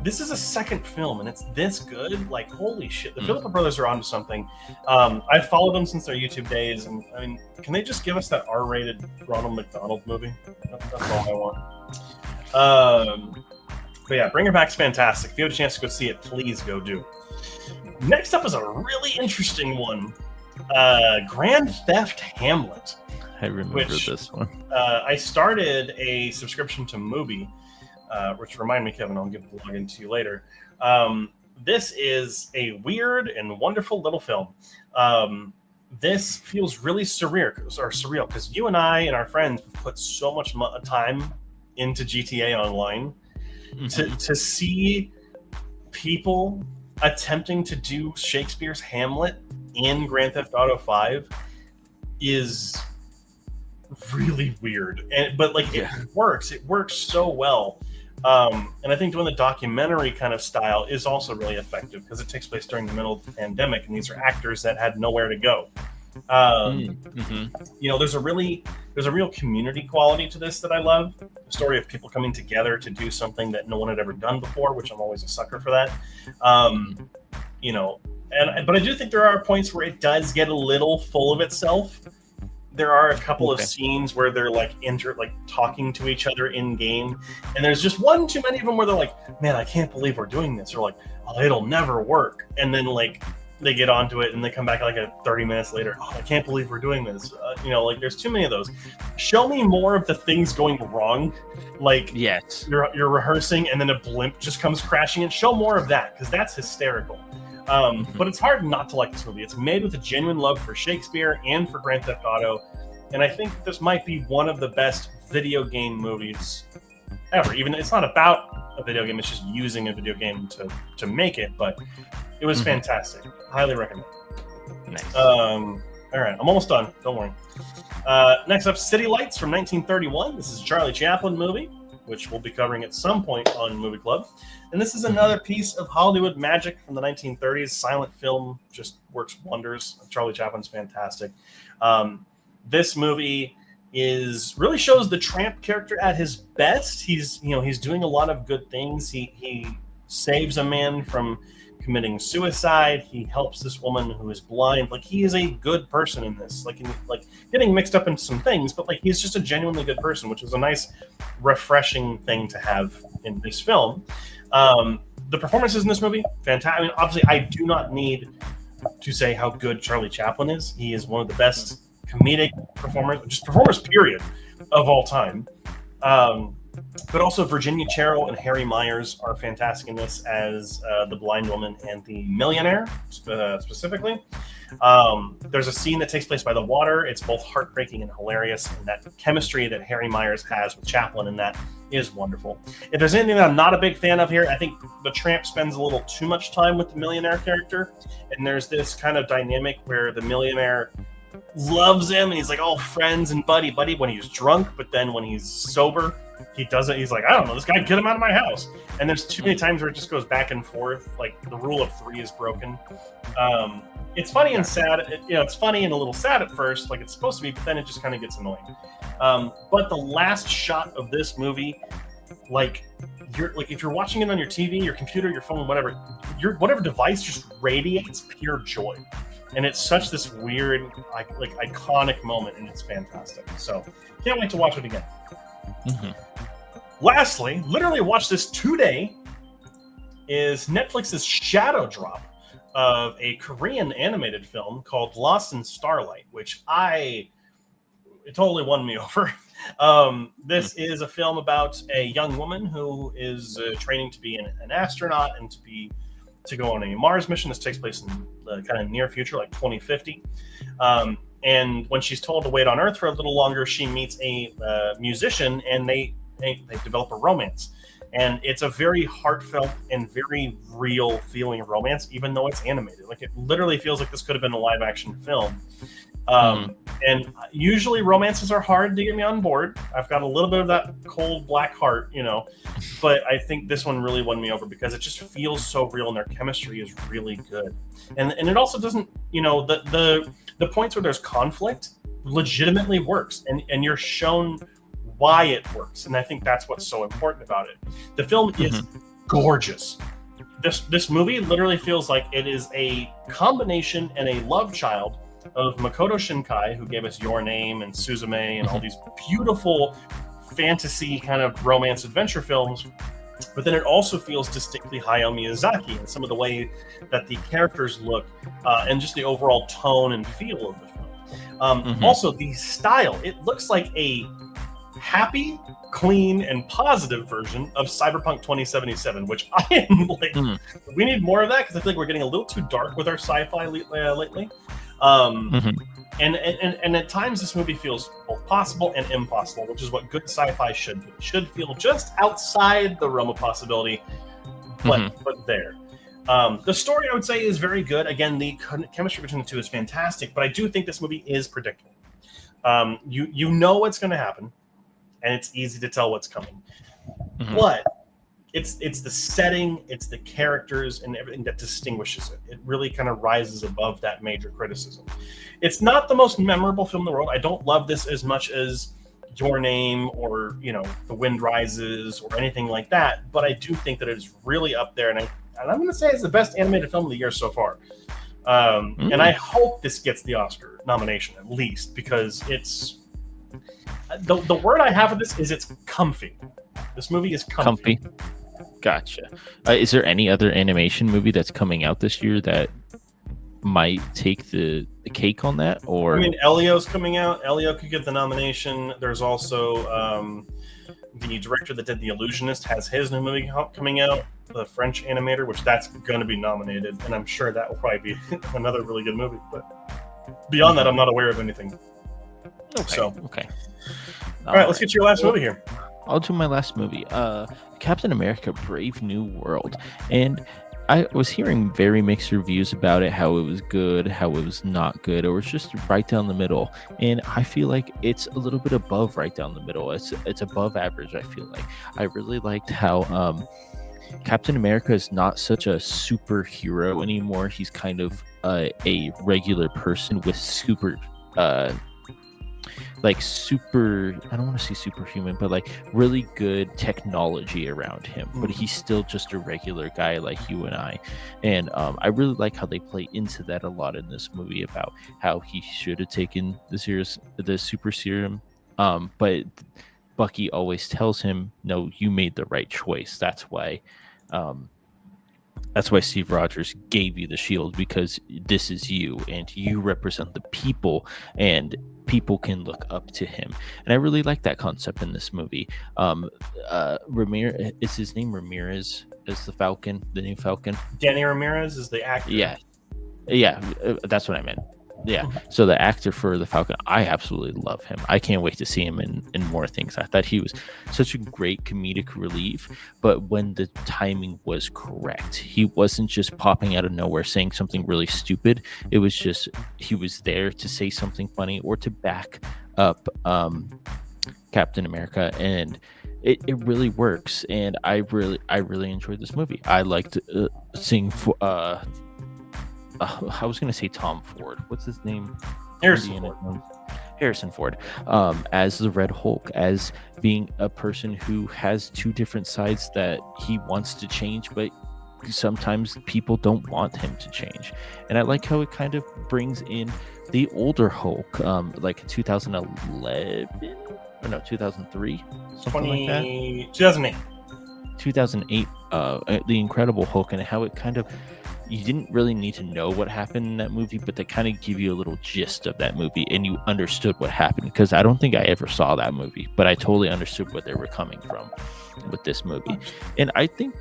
this is a second film, and it's this good. Like, holy shit! The Philippa brothers are onto something. I've followed them since their YouTube days, and I mean, can they just give us that R-rated Ronald McDonald movie? That's all I want. But yeah, Bring Her Back's fantastic. If you have a chance to go see it, please go do. Next up is a really interesting one. Grand Theft Hamlet. I remember this one. I started a subscription to Mubi, which remind me, Kevin, I'll give the login to you later. This is a weird and wonderful little film. This feels really surreal because you and I and our friends have put so much time into GTA Online. To see people attempting to do Shakespeare's Hamlet in Grand Theft Auto 5 is really weird. But it works. It works so well. And I think doing the documentary kind of style is also really effective because it takes place during the middle of the pandemic, and these are actors that had nowhere to go. You know, there's a real community quality to this that I love. The story of people coming together to do something that no one had ever done before, which I'm always a sucker for that. You know, but I do think there are points where it does get a little full of itself. There are a couple of scenes where they're talking to each other in game, and there's just one too many of them where they're like, "Man, I can't believe we're doing this," or like, "Oh, it'll never work," and then they get onto it and they come back 30 minutes later. "Oh, I can't believe we're doing this." You know, there's too many of those. Show me more of the things going wrong. Yes, you're rehearsing and then a blimp just comes crashing in. Show more of that, because that's hysterical. But it's hard not to like this movie. It's made with a genuine love for Shakespeare and for Grand Theft Auto. And I think this might be one of the best video game movies ever. Even it's not about a video game, it's just using a video game to make it, but it was fantastic. Highly recommend. Nice. All right, I'm almost done. Don't worry. Next up, City Lights from 1931. This is a Charlie Chaplin movie, which we'll be covering at some point on Movie Club. And this is another piece of Hollywood magic from the 1930s. Silent film just works wonders. Charlie Chaplin's fantastic. This movie really shows the tramp character at his best. He's doing a lot of good things. He saves a man from committing suicide. He helps this woman who is blind. He is a good person in this. Getting mixed up into some things, but he's just a genuinely good person, which is a nice, refreshing thing to have in this film. The performances in this movie, fantastic. I mean, obviously, I do not need to say how good Charlie Chaplin is. He is one of the best comedic performers, period, of all time. But also Virginia Cherrill and Harry Myers are fantastic in this as the blind woman and the millionaire, specifically. There's a scene that takes place by the water. It's both heartbreaking and hilarious, and that chemistry that Harry Myers has with Chaplin in that is wonderful. If there's anything that I'm not a big fan of here, I think the tramp spends a little too much time with the millionaire character, and there's this kind of dynamic where the millionaire loves him, and he's all friends and buddy when he's drunk, but then when he's sober, he doesn't. He's like, I don't know, this guy, get him out of my house. And there's too many times where it just goes back and forth. The rule of three is broken. It's funny and sad. It's funny and a little sad at first, like it's supposed to be, but then it just kind of gets annoying. But the last shot of this movie, if you're watching it on your TV, your computer, your phone, whatever device just radiates pure joy. And it's such this weird, iconic moment, and it's fantastic. So can't wait to watch it again. Lastly, literally watched this today, is Netflix's Shadow Drop. of a Korean animated film called Lost in Starlight, which it totally won me over. This is a film about a young woman who is training to be an astronaut and to go on a Mars mission. This takes place in the kind of near future, like 2050. And when she's told to wait on Earth for a little longer, she meets a musician, and they develop a romance. And it's a very heartfelt and very real feeling romance, even though it's animated. Like, it literally feels like this could have been a live action film. And usually romances are hard to get me on board. I've got a little bit of that cold black heart, but I think this one really won me over because it just feels so real, and their chemistry is really good. And it also doesn't, the points where there's conflict legitimately works, and you're shown why it works. And I think that's what's so important about it. The film is gorgeous. This movie literally feels like it is a combination and a love child of Makoto Shinkai, who gave us Your Name and Suzume and all these beautiful fantasy kind of romance adventure films. But then it also feels distinctly Hayao Miyazaki in some of the way that the characters look and just the overall tone and feel of the film. Also, the style, it looks like a happy, clean, and positive version of Cyberpunk 2077, which I am like, we need more of that, because I feel like we're getting a little too dark with our sci-fi lately. And at times this movie feels both possible and impossible, which is what good sci-fi should be. It should feel just outside the realm of possibility, but there. The story, I would say, is very good. Again, the chemistry between the two is fantastic, but I do think this movie is predictable. You know what's going to happen, and it's easy to tell what's coming. But it's the setting, it's the characters, and everything that distinguishes it. It really kind of rises above that major criticism. It's not the most memorable film in the world. I don't love this as much as Your Name or, The Wind Rises or anything like that, but I do think that it is really up there, and I'm going to say it's the best animated film of the year so far. And I hope this gets the Oscar nomination, at least, because it's... The word I have for this is it's comfy. This movie is comfy. Gotcha. Is there any other animation movie that's coming out this year that might take the cake on that? Or I mean, Elio's coming out. Elio could get the nomination. There's also the director that did The Illusionist has his new movie coming out, the French animator, which that's going to be nominated, and I'm sure that will probably be another really good movie. But beyond that, I'm not aware of anything. Okay. All right, let's get your last movie here. I'll do my last movie, Captain America: Brave New World, and I was hearing very mixed reviews about it, how it was good, how it was not good, or it's just right down the middle. And I feel like it's a little bit above right down the middle. It's above average, I feel like. I really liked how Captain America is not such a superhero anymore. He's kind of a regular person with super I don't want to say superhuman, but like really good technology around him. But he's still just a regular guy like you and I. And I really like how they play into that a lot in this movie, about how he should have taken the super serum. But Bucky always tells him, no, you made the right choice. That's why Steve Rogers gave you the shield, because this is you and you represent the people, and people can look up to him. And I really like that concept in this movie. Ramirez, is his name Ramirez as the Falcon, the new Falcon? Danny Ramirez is the actor. Yeah, that's what I meant. Yeah, so the actor for the Falcon, I absolutely love him. I can't wait to see him in more things. I thought he was such a great comedic relief, but when the timing was correct, he wasn't just popping out of nowhere saying something really stupid. It was just, he was there to say something funny or to back up Captain America, and it really works. And I really enjoyed this movie. I liked seeing I was going to say Tom Ford. What's his name? Harrison Ford. As the Red Hulk, as being a person who has two different sides that he wants to change, but sometimes people don't want him to change. And I like how it kind of brings in the older Hulk, like 2011 or no, 2003, something like that. 2008. 2008, the Incredible Hulk, and how it kind of you didn't really need to know what happened in that movie, but they kind of give you a little gist of that movie, and you understood what happened. Because I don't think I ever saw that movie, but I totally understood what they were coming from with this movie, and I think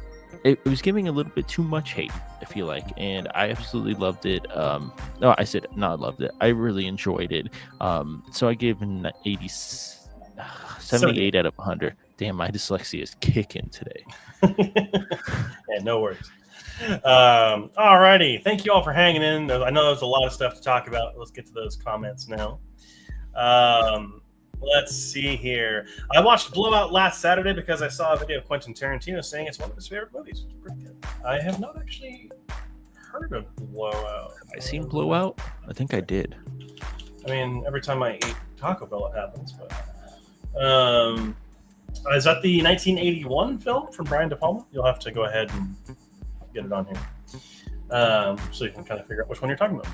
it was giving a little bit too much hate, I feel like, and I absolutely loved it. No, I said not loved it. I really enjoyed it. So I gave it an 78 out of 100. Damn, my dyslexia is kicking today. Yeah, no worries. Alrighty, thank you all for hanging in. I know there's a lot of stuff to talk about. Let's get to those comments now. Let's see here. I watched Blowout last Saturday because I saw a video of Quentin Tarantino saying it's one of his favorite movies. It's pretty good. I have not actually heard of Blowout. Have I seen Blowout? I think I did. I mean, every time I eat Taco Bell, it happens. But is that the 1981 film from Brian De Palma? You'll have to go ahead and get it on here, so you can kind of figure out which one you're talking about.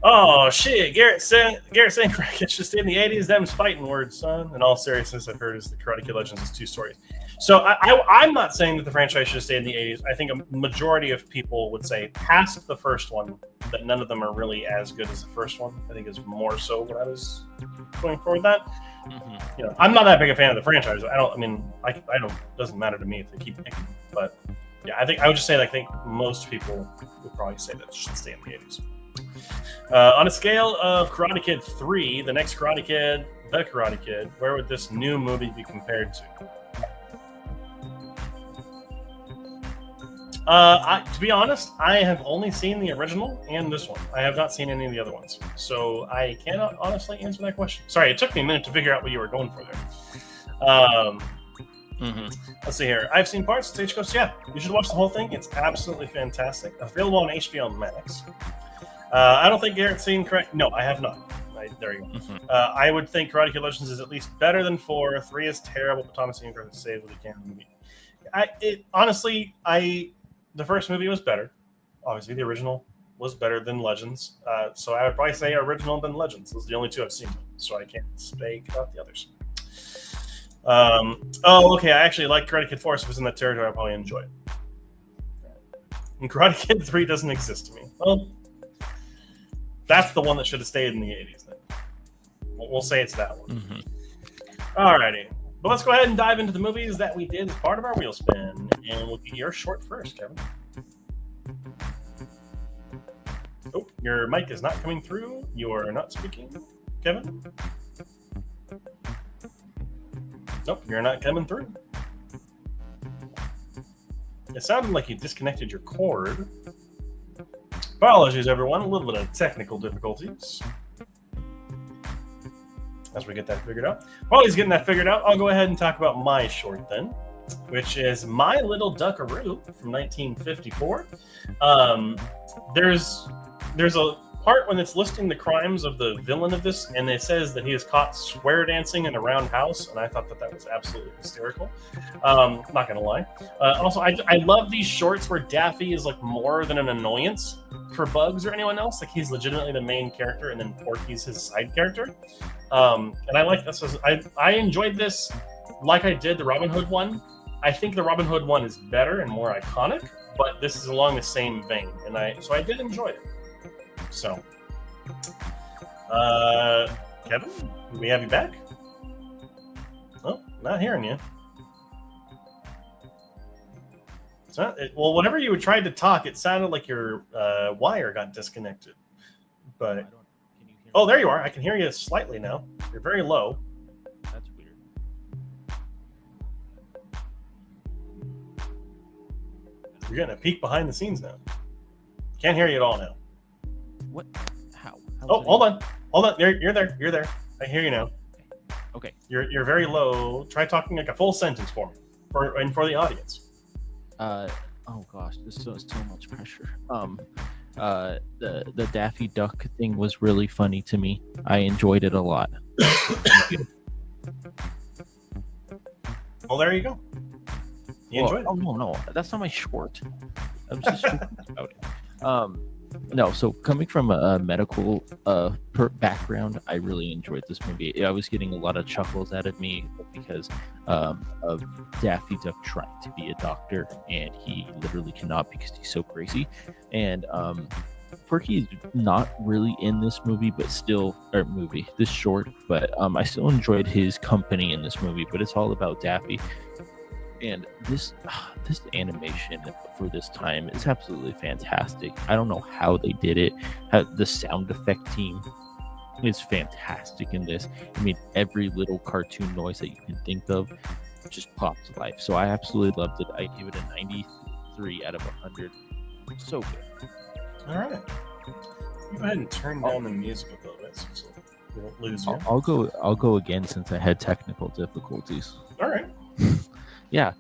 Oh shit! Garrett saying it's just in the 80s. Them's fighting words, son. In all seriousness, I've heard is the Karate Kid Legends is 2 stories. So I'm not saying that the franchise should stay in the 80s. I think a majority of people would say past the first one that none of them are really as good as the first one. I think is more so what I was going for with that. Mm-hmm. You know, I'm not that big a fan of the franchise. I don't. Doesn't matter to me if they keep making. But yeah, I would just say I think most people would probably say that it should stay in the 80s. On a scale of Karate Kid 3, the next Karate Kid, the Karate Kid, where would this new movie be compared to? To be honest, I have only seen the original and this one. I have not seen any of the other ones. So I cannot honestly answer that question. Sorry, it took me a minute to figure out what you were going for there. Let's see here. I've seen parts. Stagecoach, yeah. You should watch the whole thing. It's absolutely fantastic. Available on HBO Max. I don't think Garrett's seen correct. No, I have not. There you go. I would think Karate Kid Legends is at least better than 4. 3 is terrible, but Thomas Ian Griffith saves what he can. The first movie was better. Obviously, the original was better than Legends. So I would probably say original than Legends. Those are the only 2 I've seen, so I can't speak about the others. Okay. I actually like Karate Kid 4, so if it's in that territory, I'll probably enjoy it. And Karate Kid 3 doesn't exist to me. Well, that's the one that should have stayed in the 80s then. We'll say it's that one. Alrighty. But let's go ahead and dive into the movies that we did as part of our wheel spin. And we'll get your short first, Kevin. Oh, your mic is not coming through. You are not speaking, Kevin. Nope, you're not coming through. It sounded like you disconnected your cord. Apologies, everyone. A little bit of technical difficulties. As we get that figured out. While he's getting that figured out, I'll go ahead and talk about my short then, which is My Little Duckaroo from 1954. There's a part when it's listing the crimes of the villain of this, and it says that he is caught square dancing in a round house, and I thought that was absolutely hysterical. Not gonna lie. Also, I love these shorts where Daffy is like more than an annoyance for Bugs or anyone else. Like he's legitimately the main character, and then Porky's his side character. And I like this. I enjoyed this like I did the Robin Hood one. I think the Robin Hood one is better and more iconic, but this is along the same vein, and so I did enjoy it. So, Kevin, do we have you back? Oh, not hearing you. Well, whenever you tried to talk, it sounded like your wire got disconnected. But oh, there you are. I can hear you slightly now. You're very low. That's weird. You're getting a peek behind the scenes now. Can't hear you at all now. What? How oh, hold on. You're there. I hear you now. Okay. You're very low. Try talking like a full sentence for me, for the audience. Oh gosh, there's so much pressure. The Daffy Duck thing was really funny to me. I enjoyed it a lot. Well, there you go. You enjoyed it. Oh no, that's not my short. I'm just joking about it. No, so coming from a medical background, I really enjoyed this movie. I was getting a lot of chuckles out of me because of Daffy Duck trying to be a doctor, and he literally cannot because he's so crazy. And Porky is not really in this movie, but still, or movie, this short, but I still enjoyed his company in this movie. But it's all about Daffy, and this animation for this time is absolutely fantastic. I don't know how they did it. The sound effect team is fantastic in this. I mean, every little cartoon noise that you can think of just popped to life. So I absolutely loved it. I give it a 93 out of 100. So good. All right. Go ahead and turn down the music a little bit so we don't lose you. I'll go again since I had technical difficulties. All right. Yeah.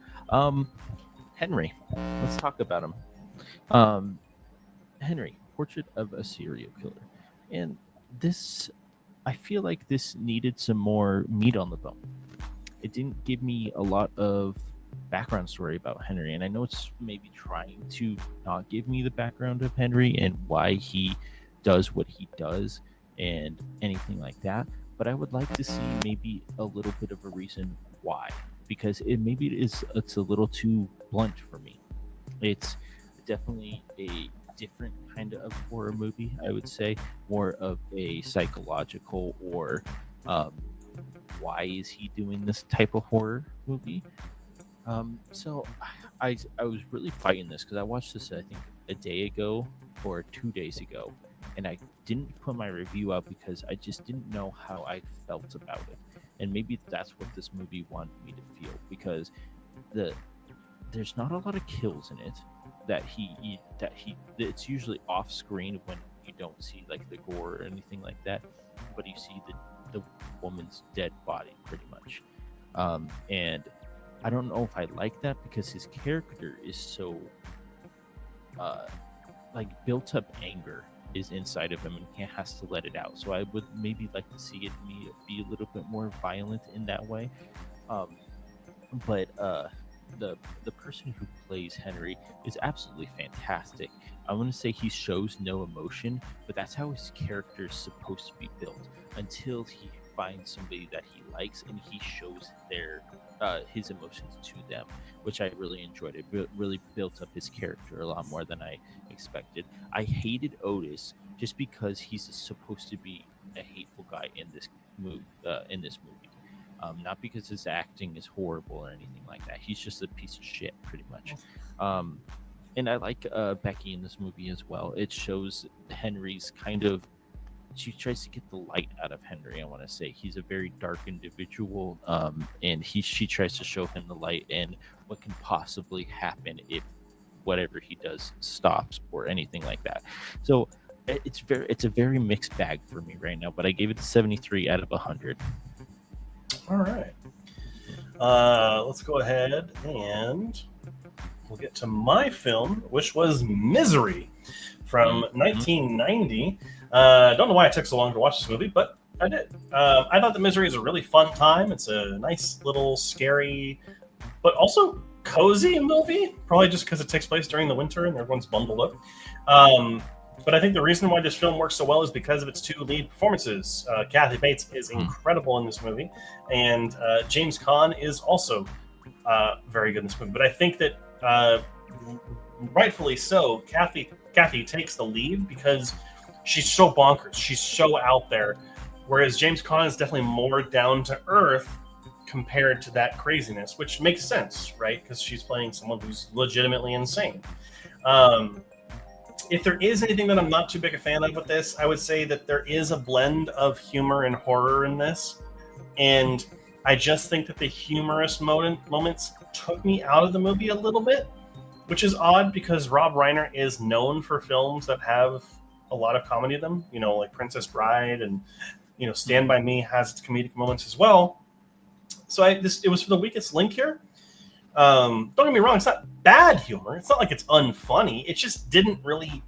Henry. Let's talk about him. Henry, Portrait of a Serial Killer. And this, I feel like this needed some more meat on the bone. It didn't give me a lot of background story about Henry, and I know it's maybe trying to not give me the background of Henry and why he does what he does and anything like that, but I would like to see maybe a little bit of a reason why, because it's a little too blunt for me. It's definitely a different kind of horror movie, I would say, more of a psychological or why is he doing this type of horror movie. So I was really fighting this because I watched this I think a day ago or 2 days ago, and I didn't put my review out because I just didn't know how I felt about it, and maybe that's what this movie wanted me to feel, because the there's not a lot of kills in it that he it's usually off screen when you don't see like the gore or anything like that, but you see the woman's dead body pretty much, and I don't know if I like that because his character is so like built up anger is inside of him and he has to let it out. So I would maybe like to see it be a little bit more violent in that way. Um, but the person who plays Henry is absolutely fantastic. I want to say he shows no emotion, but that's how his character is supposed to be built until he finds somebody that he likes and he shows his emotions to them, which I really enjoyed. It really built up his character a lot more than I expected. I hated Otis just because he's supposed to be a hateful guy in this movie. Not because his acting is horrible or anything like that. He's just a piece of shit, pretty much. And I like Becky in this movie as well. It shows Henry's kind of. She tries to get the light out of Henry. I want to say he's a very dark individual, and she tries to show him the light and what can possibly happen if whatever he does stops or anything like that. So it's a very mixed bag for me right now. But I gave it a 73 out of 100. All right. Let's go ahead and we'll get to my film, which was Misery from 1990. Don't know why it took so long to watch this movie, but I did. I thought that Misery is a really fun time. It's a nice little scary, but also cozy movie, probably just because it takes place during the winter and everyone's bundled up. But I think the reason why this film works so well is because of its two lead performances. Kathy Bates is incredible in this movie, and James Caan is also very good in this movie. But I think that rightfully so, Kathy takes the lead because she's so bonkers. She's so out there, whereas James Caan is definitely more down to earth compared to that craziness, which makes sense, right? Because she's playing someone who's legitimately insane. If there is anything that I'm not too big a fan of with this, I would say that there is a blend of humor and horror in this. And I just think that the humorous moments took me out of the movie a little bit, which is odd because Rob Reiner is known for films that have a lot of comedy in them, like Princess Bride, and Stand By Me has its comedic moments as well. So it was for the weakest link here. Don't get me wrong, it's not bad humor. It's not like it's unfunny. It just didn't really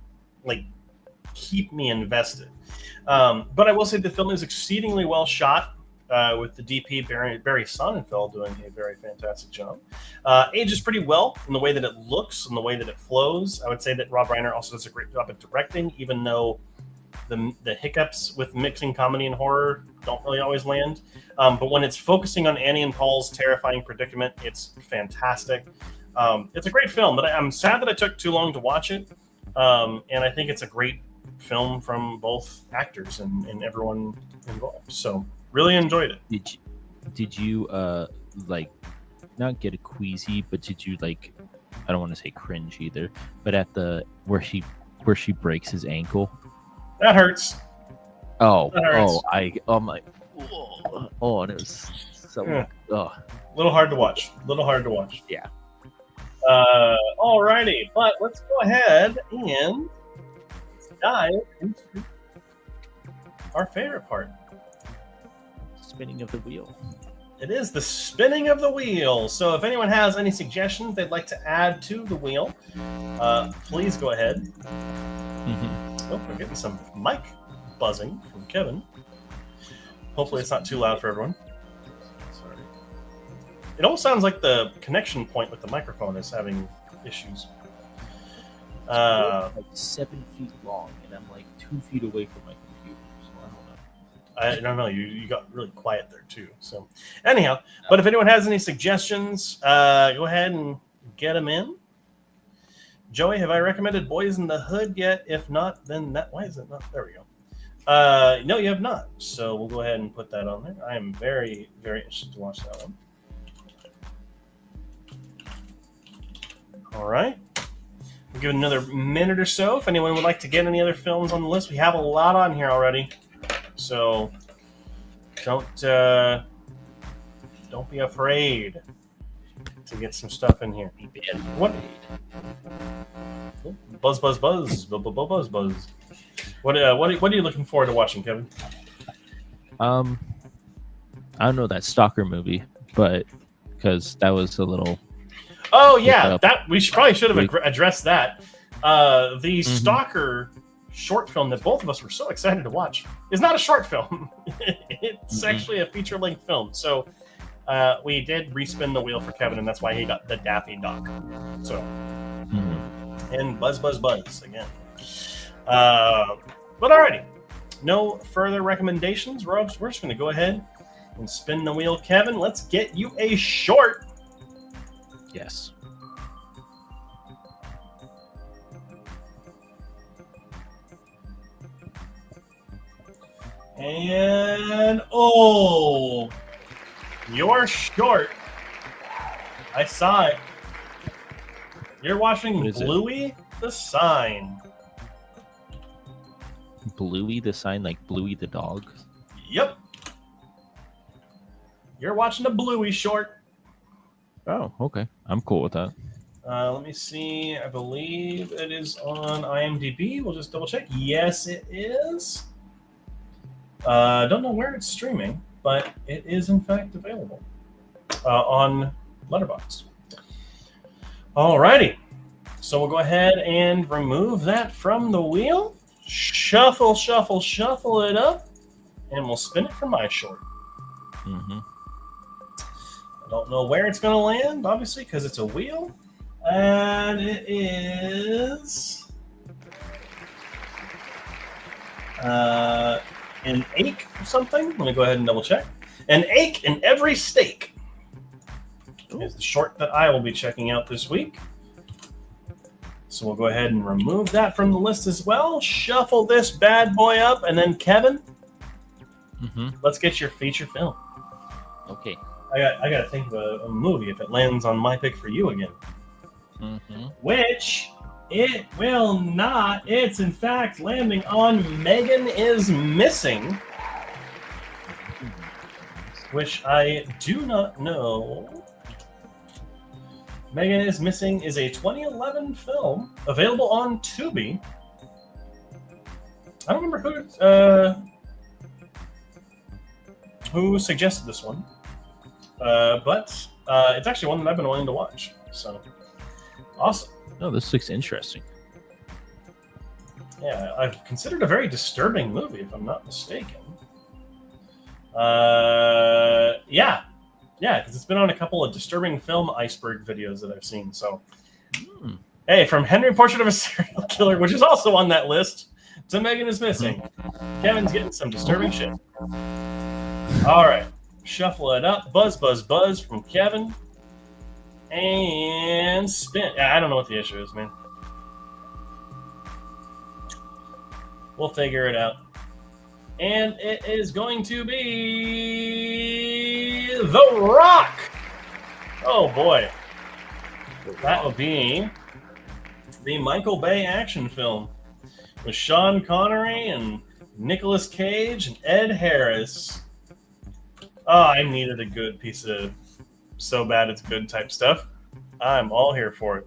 keep me invested. But I will say the film is exceedingly well shot. with the DP Barry Sonnenfeld doing a very fantastic job. Ages pretty well in the way that it looks and the way that it flows. I would say that Rob Reiner also does a great job at directing, even though the hiccups with mixing comedy and horror don't really always land. But when it's focusing on Annie and Paul's terrifying predicament, it's fantastic. It's a great film, but I'm sad that I took too long to watch it. And I think it's a great film from both actors and everyone involved. So really enjoyed it. Did you like not get a queasy, but did you like? I don't want to say cringe either, but at the where she breaks his ankle. That hurts. Oh, that hurts. I'm like, oh, and it was so. Yeah. Oh. A little hard to watch. Yeah. Alrighty, but let's go ahead and dive into our favorite part. Spinning of the wheel. It is the spinning of the wheel. So if anyone has any suggestions they'd like to add to the wheel, please go ahead. Oh, we're getting some mic buzzing from Kevin. Hopefully it's not too loud for everyone. Sorry. It almost sounds like the connection point with the microphone is having issues. Like 7 feet long, and I'm like 2 feet away from my computer, so I don't know. I don't know. You got really quiet there too. So anyhow, but if anyone has any suggestions, go ahead and get them in. Joey, have I recommended Boys in the Hood yet? If not, then why is it not? There we go. No, you have not. So we'll go ahead and put that on there. I am very, very interested to watch that one. All right. We'll give it another minute or so. If anyone would like to get any other films on the list, we have a lot on here already. So don't be afraid to get some stuff in here. What? Buzz, buzz, buzz, buzz, buzz, buzz, buzz. What are you looking forward to watching, Kevin? I don't know that Stalker movie, but because that was a little. Oh yeah, that we probably should have addressed that. The Stalker short film that both of us were so excited to watch is not a short film. It's actually a feature-length film. So we did respin the wheel for Kevin, and that's why he got the Daffy Duck. So and buzz, buzz, buzz again. But alrighty, no further recommendations. We're just going to go ahead and spin the wheel, Kevin. Let's get you a short. Yes. And you're short. I saw it. You're watching Bluey the Sign. Bluey the Sign, like Bluey the dog? Yep. You're watching a Bluey short. Oh, okay. I'm cool with that. Let me see. I believe it is on IMDb. We'll just double check. Yes, it is. Don't know where it's streaming, but it is in fact available on Letterboxd. Alrighty. So we'll go ahead and remove that from the wheel. Shuffle, shuffle, shuffle it up, and we'll spin it for my short. I don't know where it's going to land, obviously, because it's a wheel. And it is an ache or something. Let me go ahead and double check. An ache in every steak is the short that I will be checking out this week. So we'll go ahead and remove that from the list as well. Shuffle this bad boy up, and then Kevin, let's get your feature film. Okay. I got to think of a movie if it lands on my pick for you again. Which it will not. It's in fact landing on Megan is Missing, which I do not know. Megan is Missing is a 2011 film available on Tubi. I don't remember who suggested this one, but it's actually one that I've been wanting to watch. So awesome! Oh, this looks interesting. Yeah, I've considered a very disturbing movie, if I'm not mistaken. Yeah, because it's been on a couple of disturbing film iceberg videos that I've seen. So, hey, from Henry Portrait of a Serial Killer, which is also on that list, to Megan is Missing, Kevin's getting some disturbing shit. All right, shuffle it up. Buzz, buzz, buzz from Kevin. And spin. I don't know what the issue is, man. We'll figure it out. And it is going to be The Rock. Oh boy. That will be the Michael Bay action film with Sean Connery and Nicolas Cage and Ed Harris. Oh, I needed a good piece of so bad it's good type stuff. I'm all here for it.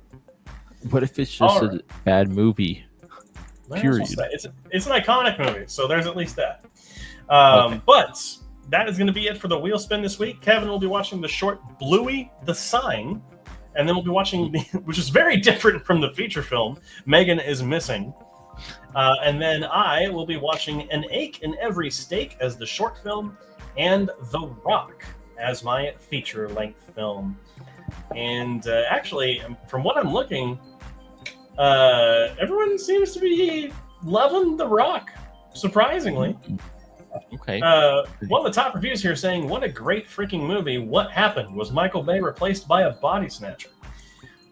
What if it's just a bad movie? Period. It's an iconic movie, so there's at least that. But that is going to be it for the wheel spin this week. Kevin will be watching the short Bluey the Sign, and then we'll be watching, which is very different from the feature film, Megan is Missing. And then I will be watching An Ache in Every Steak as the short film, and The Rock as my feature-length film. And actually, from what I'm looking, everyone seems to be loving The Rock, surprisingly. Okay. One of the top reviews here saying, what a great freaking movie. What happened? Was Michael Bay replaced by a body snatcher?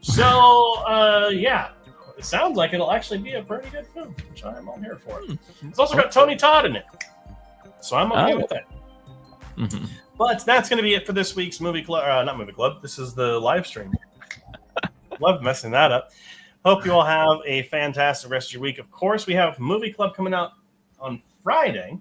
So, yeah. It sounds like it'll actually be a pretty good film, which I'm all here for. It's also got Tony Todd in it. So I'm okay with that. Mm-hmm. But that's going to be it for this week's movie club. Not movie club. This is the live stream. Love messing that up. Hope you all have a fantastic rest of your week. Of course, we have movie club coming out on Friday,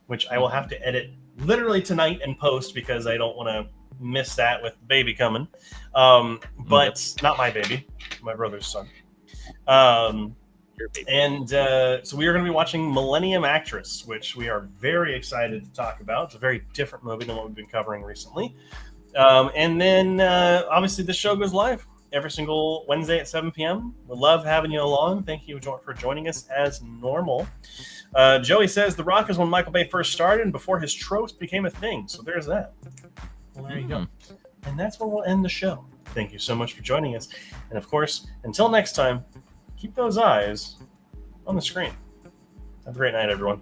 which I will have to edit literally tonight and post because I don't want to miss that with baby coming. But not my baby, my brother's son. And so we are going to be watching Millennium Actress, which we are very excited to talk about. It's a very different movie than what we've been covering recently. And then obviously the show goes live every single Wednesday at 7 p.m. We love having you along. Thank you for joining us as normal. Joey says The Rock is when Michael Bay first started and before his tropes became a thing. So there's that. Well, there you go. And that's where we'll end the show. Thank you so much for joining us. And of course, until next time, keep those eyes on the screen. Have a great night, everyone.